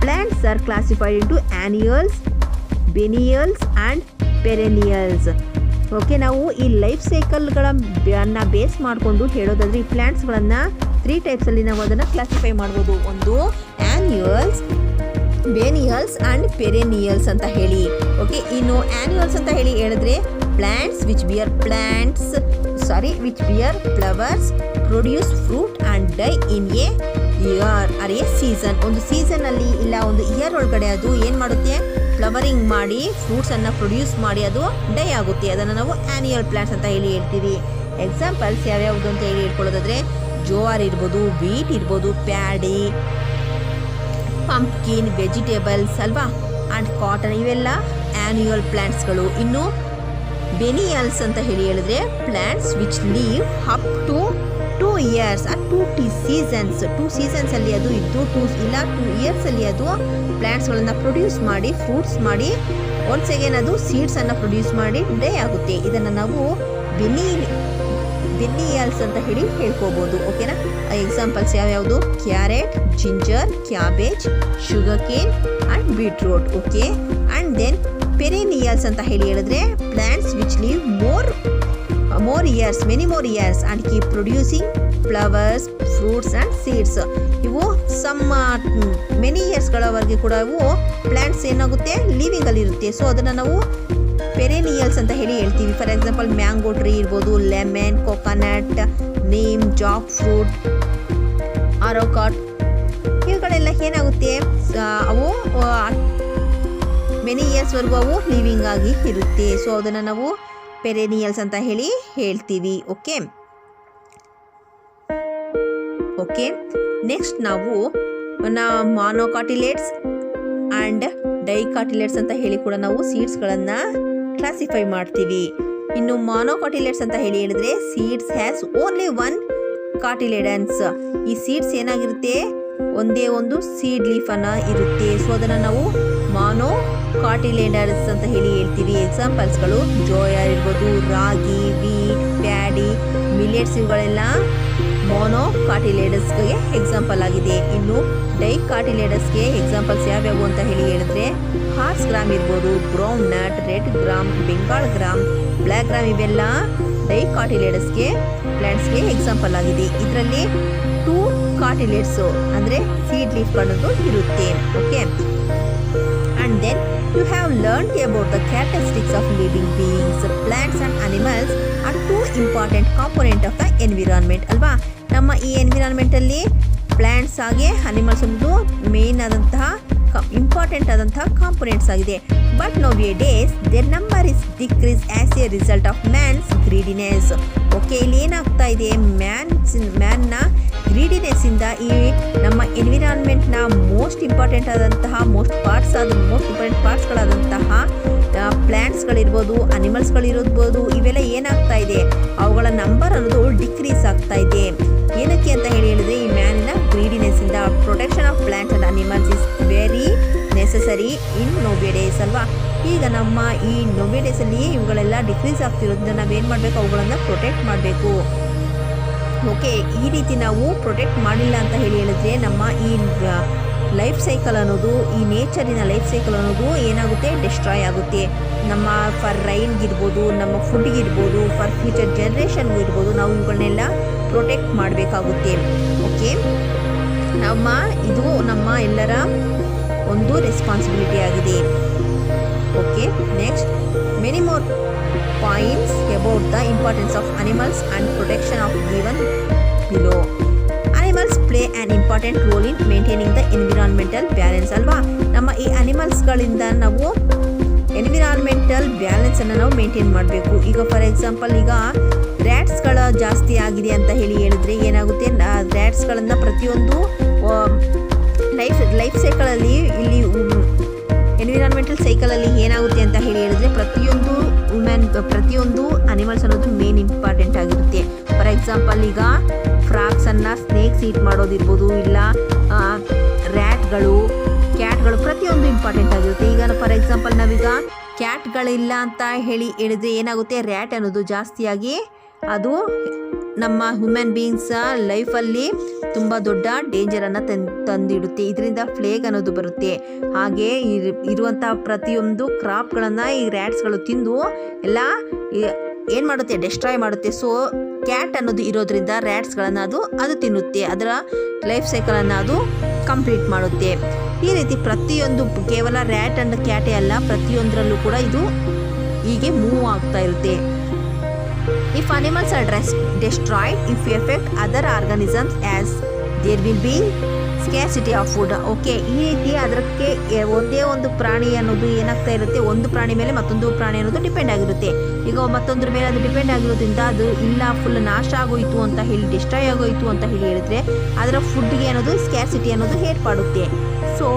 plants are classified into annuals, biennials and perennials. Okay, ನಾವು ಈ ಲೈಫ್ ಸೈಕಲ್ಗಳನ್ನು ಬೇಸ್ ಮಾಡಿಕೊಂಡು ಹೇಳೋದಾದರೆ ಈ ಪ್ಲ್ಯಾಂಟ್ಸ್ಗಳನ್ನು 3 ಟೈಪ್ಸಲ್ಲಿ ನಾವು ಅದನ್ನು ಕ್ಲಾಸಿಫೈ ಮಾಡ್ಬೋದು. ಒಂದು ಆ್ಯನ್ಯುಯಲ್ಸ್, ಬೆನಿಯಲ್ಸ್ ಆ್ಯಂಡ್ ಪೆರೆನಿಯಲ್ಸ್ ಅಂತ ಹೇಳಿ. ಓಕೆ, ಇನ್ನು ಆ್ಯನ್ಯುಯಲ್ಸ್ ಅಂತ ಹೇಳಿದ್ರೆ plants which bear flowers, produce fruit and die in a year or a season. ಒಂದು ಸೀಸನಲ್ಲಿ ಇಲ್ಲ ಒಂದು ಇಯರ್ ಒಳಗಡೆ ಅದು ಏನು ಮಾಡುತ್ತೆ, ಫ್ಲವರಿಂಗ್ ಮಾಡಿ ಫ್ರೂಟ್ಸನ್ನು ಪ್ರೊಡ್ಯೂಸ್ ಮಾಡಿ ಅದು ಡೈ ಆಗುತ್ತೆ. ಅದನ್ನು ನಾವು ಆ್ಯನ್ಯುಯಲ್ ಪ್ಲ್ಯಾಂಟ್ಸ್ ಅಂತ ಹೇಳ್ತೀವಿ. ಎಕ್ಸಾಂಪಲ್ಸ್ ಯಾವ್ಯಾವುದು ಅಂತ ಹೇಳ್ಕೊಳ್ಳೋದಾದರೆ ಜೋವಾರ್ ಇರ್ಬೋದು, ವೀಟ್ ಇರ್ಬೋದು, ಪ್ಯಾಡಿ, ಪಂಪ್ಕಿನ್, ವೆಜಿಟೇಬಲ್ಸ್ ಅಲ್ವಾ, ಆ್ಯಂಡ್ ಕಾಟನ್, ಇವೆಲ್ಲ ಆ್ಯನ್ಯುಯಲ್ ಪ್ಲ್ಯಾಂಟ್ಸ್ಗಳು. ಇನ್ನು ಬೆನಿಯಲ್ಸ್ ಅಂತ ಹೇಳಿದ್ರೆ plants which live up to 2 years or 2 seasons. 2 seasonsಲ್ಲಿ ಅದು ಇದ್ದು 2 ಇಯರ್ಸಲ್ಲಿ ಅದು ಪ್ಲ್ಯಾಂಟ್ಸ್ಗಳನ್ನು ಪ್ರೊಡ್ಯೂಸ್ ಮಾಡಿ ಫ್ರೂಟ್ಸ್ ಮಾಡಿ ಒನ್ಸ್ ಅಗೇನ್ ಅದು ಸೀಡ್ಸನ್ನು ಪ್ರೊಡ್ಯೂಸ್ ಮಾಡಿ ಡೈ ಆಗುತ್ತೆ. ಇದನ್ನು ನಾವು ಬೆನಿಯಲ್ಸ್ ಅಂತ ಹೇಳ್ಕೋಬೋದು. ಓಕೆನಾ, ಎಕ್ಸಾಂಪಲ್ಸ್ ಯಾವ್ಯಾವುದು, carrot, ginger, cabbage, sugar cane and beetroot. Okay, and then perennials ಅಂತ ಹೇಳಿದ್ರೆ plants which live many more years and keep producing flowers, fruits and seeds. ಇವು ಮೆನಿ ಇಯರ್ಸ್ಗಳವರೆಗೆ ಕೂಡ ಇವು ಪ್ಲ್ಯಾಂಟ್ಸ್ ಏನಾಗುತ್ತೆ, ಲಿವಿಂಗಲ್ಲಿ ಇರುತ್ತೆ. ಸೊ ಅದನ್ನು ನಾವು ಪೆರೆನಿಯಲ್ಸ್ ಅಂತ ಹೇಳ್ತೀವಿ. ಫಾರ್ ಎಕ್ಸಾಂಪಲ್ ಮ್ಯಾಂಗೋ ಟ್ರೀ ಇರ್ಬೋದು, lemon, coconut, neem, jackfruit, apricot, ಇವುಗಳೆಲ್ಲ ಏನಾಗುತ್ತೆ, ಅವು ಮೆನಿ ಇಯರ್ಸ್ವರೆಗೂ ಅವು ಲಿವಿಂಗ್ ಆಗಿ ಇರುತ್ತೆ. ಸೊ ಅದನ್ನು ನಾವು ಪೆರೆನಿಯಲ್ಸ್ ಅಂತ ಹೇಳ್ತೀವಿ. ಓಕೆ, ನೆಕ್ಸ್ಟ್ ನಾವು ಮಾನೋಕಾಟಿಲೇಟ್ಸ್ ಆ್ಯಂಡ್ ಡೈಕಾಟಿಲೇಟ್ಸ್ ಅಂತ ಕೂಡ ನಾವು ಸೀಡ್ಸ್ಗಳನ್ನು ಕ್ಲಾಸಿಫೈ ಮಾಡ್ತೀವಿ. ಇನ್ನು ಮಾನೋಕಾಟಿಲೇಟ್ಸ್ ಅಂತ ಹೇಳಿದ್ರೆ ಸೀಡ್ಸ್ ಹ್ಯಾಸ್ ಓನ್ಲಿ 1 ಕಾಟಿಲೇಡನ್ಸ್. ಈ ಸೀಡ್ಸ್ ಏನಾಗಿರುತ್ತೆ, ಒಂದೇ ಒಂದು ಸೀಡ್ ಲೀಫನ್ನು ಇರುತ್ತೆ. ಸೊ ಅದನ್ನು ನಾವು ಮಾನೋಕಾಟಿಲೇಡರ್ಸ್ ಅಂತ ಹೇಳ್ತೀವಿ. ಎಕ್ಸಾಂಪಲ್ಸ್ಗಳು ಜೋಯಾರ್ ಇರ್ಬೋದು, ರಾಗಿ, ವೀಟ್, ಪ್ಯಾಡಿ, ಮಿಲೆಟ್ಸ್, ಇವುಗಳೆಲ್ಲ ಮೋನೋಕಾಟಿಲೇಡಸ್ಗೆ ಎಕ್ಸಾಂಪಲ್ ಆಗಿದೆ. ಇನ್ನು ಡೈಕಾಟಿಲೇಡಸ್ಗೆ ಎಕ್ಸಾಂಪಲ್ಸ್ ಯಾವ್ಯಾವು ಅಂತ ಹೇಳಿದ್ರೆ ಹಾರ್ಸ್ ಗ್ರಾಮ್ ಇರ್ಬೋದು, brown nut, red gram, Bengal gram, black gram, ಇವೆಲ್ಲ ಡೈಕಾಟಿಲೇಡಸ್ಗೆ ಪ್ಲ್ಯಾಂಟ್ಸ್ಗೆ ಎಕ್ಸಾಂಪಲ್ ಆಗಿದೆ. ಇದರಲ್ಲಿ 2 ಕಾರ್ಟಿಲೇಟ್ಸು ಅಂದರೆ ಸೀಡ್ ಲೀಫ್ ಅನ್ನೋದು ಇರುತ್ತೆ. Okay, and then you have learned about the characteristics of living beings. Plants and animals are 2 important components of the environment ಅಲ್ವಾ. ನಮ್ಮ ಈ ಎನ್ವಿರಾನ್ಮೆಂಟಲ್ಲಿ ಪ್ಲ್ಯಾಂಟ್ಸ್ ಹಾಗೆ ಅನಿಮಲ್ಸ್ ಒಂದು ಮೇನ್ ಆದಂತಹ ಇಂಪಾರ್ಟೆಂಟ್ ಆದಂತಹ ಕಾಂಪೊನೆಂಟ್ಸ್ ಆಗಿದೆ. But nowadays their number is decrease as a result of man's greediness. Okay, ಇಲ್ಲಿ ಏನಾಗ್ತಾ ಇದೆ, ಮ್ಯಾನ್ನ ಗ್ರೀಡಿನೆಸ್ಸಿಂದ ಈ ನಮ್ಮ ಎನ್ವಿರಾನ್ಮೆಂಟ್ನ ಮೋಸ್ಟ್ ಇಂಪಾರ್ಟೆಂಟ್ ಪಾರ್ಟ್ಸ್ಗಳಾದಂತಹ ಪ್ಲ್ಯಾಂಟ್ಸ್ಗಳಿರ್ಬೋದು, ಅನಿಮಲ್ಸ್ಗಳಿರ್ಬೋದು, ಇವೆಲ್ಲ ಏನಾಗ್ತಾ ಇದೆ, ಅವುಗಳ ನಂಬರ್ ಅನ್ನೋದು ಡಿಕ್ರೀಸ್ ಆಗ್ತಾ ಇದೆ. ಏನಕ್ಕೆ ಅಂತ ಹೇಳಿದರೆ ಈ ಮ್ಯಾನಿನ ಗ್ರೀಡಿನೆಸ್ಸಿಂದ protection of plants and animals is very necessary in nowadays ಅಲ್ವಾ. ಈಗ ನಮ್ಮ ಈ ನೌವೇಡೇಸಲ್ಲಿ ಇವುಗಳೆಲ್ಲ ಡಿಕ್ರೀಸ್ ಆಗ್ತಿರೋದ್ರಿಂದ ನಾವೇನು ಮಾಡಬೇಕು, ಅವುಗಳನ್ನು ಪ್ರೊಟೆಕ್ಟ್ ಮಾಡಬೇಕು. ಓಕೆ, ಈ ರೀತಿ ನಾವು ಪ್ರೊಟೆಕ್ಟ್ ಮಾಡಿಲ್ಲ ಅಂತ ಹೇಳಿದರೆ ನಮ್ಮ ಈ ಲೈಫ್ ಸೈಕಲ್ ಅನ್ನೋದು, ಈ ನೇಚರಿನ ಲೈಫ್ ಸೈಕಲ್ ಅನ್ನೋದು ಏನಾಗುತ್ತೆ, ಡಿಸ್ಟ್ರಾಯ್ ಆಗುತ್ತೆ. ನಮ್ಮ ಫಾರ್ ರೈನ್ಗಿರ್ಬೋದು, ನಮ್ಮ ಫುಡ್ಗಿರ್ಬೋದು, ಫಾರ್ ಫ್ಯೂಚರ್ ಜನ್ರೇಷನ್ಗೂ ಇರ್ಬೋದು, ನಾವು ಇವುಗಳನ್ನೆಲ್ಲ ಪ್ರೊಟೆಕ್ಟ್ ಮಾಡಬೇಕಾಗುತ್ತೆ. ಓಕೆ, ಇದು ನಮ್ಮ ಎಲ್ಲರ ಒಂದು ರೆಸ್ಪಾನ್ಸಿಬಿಲಿಟಿ ಆಗಿದೆ. Okay, next many more points about the importance of animals and protection of given below. Animals play an important role in maintaining the environmental balance ಅಲ್ವಾ. ನಮ್ಮ ಈ ಅನಿಮಲ್ಸ್ಗಳಿಂದ ನಾವು ಎನ್ವಿರಾನ್ಮೆಂಟಲ್ ಬ್ಯಾಲೆನ್ಸನ್ನು ನಾವು ಮೇಂಟೈನ್ ಮಾಡಬೇಕು. ಈಗ ಫಾರ್ ಎಕ್ಸಾಂಪಲ್, ಈಗ ರ್ಯಾಟ್ಸ್ಗಳ ಜಾಸ್ತಿ ಆಗಿದೆ ಅಂತ ಹೇಳಿದರೆ ಏನಾಗುತ್ತೆ, ರ್ಯಾಟ್ಸ್ಗಳನ್ನು ಪ್ರತಿಯೊಂದು ಲೈಫ್ ಸೈಕಲಲ್ಲಿ, ಇಲ್ಲಿ ಎನ್ವಿರಾನ್ಮೆಂಟಲ್ ಸೈಕಲಲ್ಲಿ ಏನಾಗುತ್ತೆ ಅಂತ ಹೇಳಿದರೆ ಪ್ರತಿಯೊಂದು ಅನಿಮಲ್ಸ್ ಅನ್ನೋದು ಮೇನ್ ಇಂಪಾರ್ಟೆಂಟ್ ಆಗಿರುತ್ತೆ. ಫಾರ್ ಎಕ್ಸಾಂಪಲ್, ಈಗ ಫ್ರಾಕ್ಸನ್ನು ಸ್ನೇಕ್ಸ್ ಈಟ್ ಮಾಡೋದಿರ್ಬೋದು, ಇಲ್ಲ ರ್ಯಾಟ್ಗಳು, ಕ್ಯಾಟ್ಗಳು, ಪ್ರತಿಯೊಂದು ಇಂಪಾರ್ಟೆಂಟ್ ಆಗಿರುತ್ತೆ. ಈಗ ಫಾರ್ ಎಕ್ಸಾಂಪಲ್ ನಾವೀಗ ಕ್ಯಾಟ್ಗಳಿಲ್ಲ ಅಂತ ಹೇಳಿದರೆ ಏನಾಗುತ್ತೆ, ರ್ಯಾಟ್ ಅನ್ನೋದು ಜಾಸ್ತಿಯಾಗಿ ಅದು ನಮ್ಮ ಹ್ಯೂಮನ್ ಬೀಯಿಂಗ್ಸ ಲೈಫಲ್ಲಿ ತುಂಬ ದೊಡ್ಡ ಡೇಂಜರನ್ನು ತಂದಿಡುತ್ತೆ. ಇದರಿಂದ ಪ್ಲೇಗ್ ಅನ್ನೋದು ಬರುತ್ತೆ. ಹಾಗೆ ಇರುವಂಥ ಪ್ರತಿಯೊಂದು ಕ್ರಾಪ್ಗಳನ್ನು ಈ ರ್ಯಾಟ್ಸ್ಗಳು ತಿಂದು ಎಲ್ಲ ಏನು ಮಾಡುತ್ತೆ, ಡೆಸ್ಟ್ರಾಯ್ ಮಾಡುತ್ತೆ. ಸೊ ಕ್ಯಾಟ್ ಅನ್ನೋದು ಇರೋದ್ರಿಂದ ರ್ಯಾಟ್ಸ್ಗಳನ್ನು ಅದು ತಿನ್ನುತ್ತೆ, ಅದರ ಲೈಫ್ ಸೈಕಲನ್ನು ಅದು ಕಂಪ್ಲೀಟ್ ಮಾಡುತ್ತೆ. ಈ ರೀತಿ ಪ್ರತಿಯೊಂದು, ಕೇವಲ ರ್ಯಾಟ್ ಆ್ಯಂಡ್ ಕ್ಯಾಟೇ ಅಲ್ಲ, ಪ್ರತಿಯೊಂದರಲ್ಲೂ ಕೂಡ ಇದು ಹೀಗೆ ಮೂವ್ ಆಗ್ತಾ ಇರುತ್ತೆ. If animals are destroyed, if we affect other organisms as there will be scarcity of food. Okay, ಈ ರೀತಿ ಅದಕ್ಕೆ ಒಂದೇ ಒಂದು ಪ್ರಾಣಿ ಅನ್ನೋದು ಏನಾಗ್ತಾ ಇರುತ್ತೆ, ಒಂದು ಪ್ರಾಣಿ ಮೇಲೆ ಮತ್ತೊಂದು ಪ್ರಾಣಿ ಅನ್ನೋದು ಡಿಪೆಂಡ್ ಆಗಿರುತ್ತೆ. ಈಗ ಮತ್ತೊಂದ್ರ ಮೇಲೆ ಅದು ಡಿಪೆಂಡ್ ಆಗಿರೋದ್ರಿಂದ ಅದು ಇಲ್ಲ ಫುಲ್ ನಾಶ ಆಗೋಯಿತು ಅಂತ ಹೇಳಿ, ಡಿಸ್ಟ್ರಾಯ್ ಆಗೋಯಿತು ಅಂತ ಹೇಳಿದರೆ ಅದರ ಫುಡ್ಗೆ ಅನ್ನೋದು ಸ್ಕ್ಯಾಸಿಟಿ ಅನ್ನೋದು ಏರ್ಪಡುತ್ತೆ. ಸೊ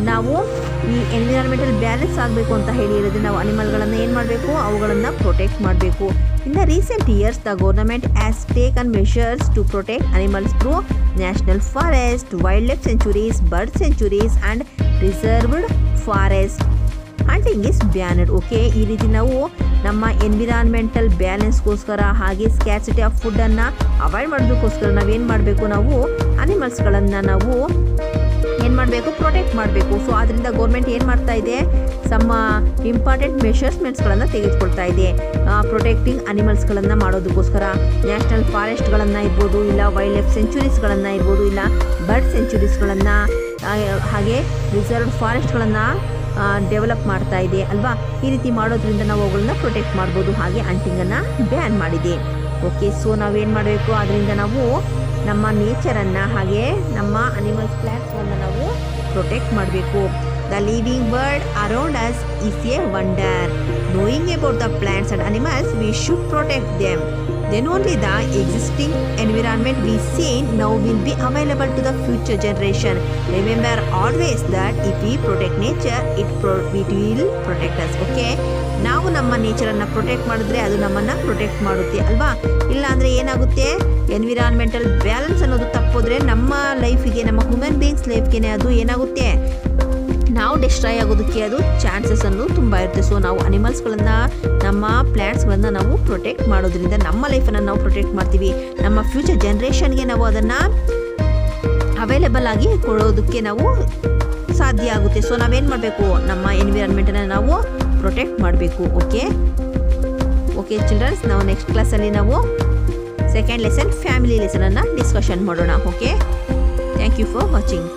ನಾವು ಈ ಎನ್ವಿರಾನ್ಮೆಂಟಲ್ ಬ್ಯಾಲೆನ್ಸ್ ಆಗಬೇಕು ಅಂತ ಹೇಳಿದರೆ ನಾವು ಅನಿಮಲ್ಗಳನ್ನು ಏನು ಮಾಡಬೇಕು, ಅವುಗಳನ್ನು ಪ್ರೊಟೆಕ್ಟ್ ಮಾಡಬೇಕು. In the recent years, the government has taken measures to protect animals through national forest, wildlife sanctuaries, bird sanctuaries and reserved forest. Hunting is banned. Okay, ಈ ರೀತಿ ನಾವು ನಮ್ಮ ಎನ್ವಿರಾನ್ಮೆಂಟಲ್ ಬ್ಯಾಲೆನ್ಸ್ಗೋಸ್ಕರ ಹಾಗೆ ಸ್ಕ್ಯಾಸಿಟಿ ಆಫ್ ಫುಡ್ಡನ್ನು ಅವಾಯ್ಡ್ ಮಾಡೋದಕ್ಕೋಸ್ಕರ ನಾವೇನು ಮಾಡಬೇಕು, ನಾವು ಅನಿಮಲ್ಸ್ಗಳನ್ನು ನಾವು ಏನು ಮಾಡಬೇಕು, ಪ್ರೊಟೆಕ್ಟ್ ಮಾಡಬೇಕು. ಸೊ ಅದರಿಂದ ಗೌರ್ಮೆಂಟ್ ಏನು ಮಾಡ್ತಾ ಇದೆ, ಸಮ್ಮ ಇಂಪಾರ್ಟೆಂಟ್ ಮೆಷರ್ಸ್ಮೆಂಟ್ಸ್ಗಳನ್ನು ತೆಗೆದುಕೊಳ್ತಾ ಇದೆ. ಪ್ರೊಟೆಕ್ಟಿಂಗ್ ಅನಿಮಲ್ಸ್ಗಳನ್ನು ಮಾಡೋದಕ್ಕೋಸ್ಕರ ನ್ಯಾಷನಲ್ ಫಾರೆಸ್ಟ್ಗಳನ್ನು ಇರ್ಬೋದು, ಇಲ್ಲ ವೈಲ್ಡ್ ಲೈಫ್ ಸೆಂಚುರೀಸ್ಗಳನ್ನು ಇರ್ಬೋದು, ಇಲ್ಲ ಬರ್ಡ್ ಸೆಂಚುರೀಸ್ಗಳನ್ನು, ಹಾಗೆ ರಿಸರ್ವ್ಡ್ ಫಾರೆಸ್ಟ್ಗಳನ್ನು ಡೆವಲಪ್ ಮಾಡ್ತಾ ಇದೆ ಅಲ್ವಾ. ಈ ರೀತಿ ಮಾಡೋದ್ರಿಂದ ನಾವು ಅವುಗಳನ್ನ ಪ್ರೊಟೆಕ್ಟ್ ಮಾಡ್ಬೋದು. ಹಾಗೆ ಹಂಟಿಂಗನ್ನು ಬ್ಯಾನ್ ಮಾಡಿದೆ. ಓಕೆ, ಸೊ ನಾವೇನು ಮಾಡಬೇಕು, ಅದರಿಂದ ನಾವು ನಮ್ಮ ನೇಚರನ್ನು ಹಾಗೆ ನಮ್ಮ ಅನಿಮಲ್ಸ್, ಪ್ಲ್ಯಾಂಟ್ಸ್ಗಳನ್ನು ನಾವು ಪ್ರೊಟೆಕ್ಟ್ ಮಾಡಬೇಕು. The living world around us is A wonder. Knowing about the plants and animals, we should protect them. Then only the existing environment we see now will be available to the future generation. Remember always that if we protect nature, it will protect us. Okay? ನಾವು ನಮ್ಮ ನೇಚರನ್ನು protect ಮಾಡಿದ್ರೆ ಅದು ನಮ್ಮನ್ನು protect ಮಾಡುತ್ತೆ ಅಲ್ವಾ. ಇಲ್ಲಾಂದರೆ ಏನಾಗುತ್ತೆ, environmental balance ಅನ್ನೋದು ತಪ್ಪೋದ್ರೆ ನಮ್ಮ ಲೈಫಿಗೆ, ನಮ್ಮ ಹ್ಯೂಮನ್ ಬೀಯಿಂಗ್ಸ್ ಲೈಫ್ಗೆ ಅದು ಏನಾಗುತ್ತೆ, ನಾವು ಡಿಸ್ಟ್ರಾಯ್ ಆಗೋದಕ್ಕೆ ಅದು ಚಾನ್ಸಸ್ ಅನ್ನೋದು ತುಂಬ ಇರುತ್ತೆ. ಸೊ ನಾವು ಅನಿಮಲ್ಸ್ಗಳನ್ನು, ನಮ್ಮ ಪ್ಲ್ಯಾಂಟ್ಸ್ಗಳನ್ನು ನಾವು ಪ್ರೊಟೆಕ್ಟ್ ಮಾಡೋದ್ರಿಂದ ನಮ್ಮ ಲೈಫನ್ನು ನಾವು ಪ್ರೊಟೆಕ್ಟ್ ಮಾಡ್ತೀವಿ. ನಮ್ಮ ಫ್ಯೂಚರ್ ಜನ್ರೇಷನ್ಗೆ ನಾವು ಅದನ್ನು ಅವೈಲೇಬಲ್ ಆಗಿ ಕೊಡೋದಕ್ಕೆ ನಾವು ಸಾಧ್ಯ ಆಗುತ್ತೆ. ಸೊ ನಾವೇನು ಮಾಡಬೇಕು, ನಮ್ಮ ಎನ್ವಿರಾನ್ಮೆಂಟನ್ನು ನಾವು ಪ್ರೊಟೆಕ್ಟ್ ಮಾಡಬೇಕು. ಓಕೆ ಚಿಲ್ಡ್ರನ್ಸ್, ನಾವು ನೆಕ್ಸ್ಟ್ ಕ್ಲಾಸಲ್ಲಿ ನಾವು ಸೆಕೆಂಡ್ ಲೆಸನ್ ಫ್ಯಾಮಿಲಿ ಲೆಸನನ್ನು ಡಿಸ್ಕಷನ್ ಮಾಡೋಣ. Okay, thank you for watching.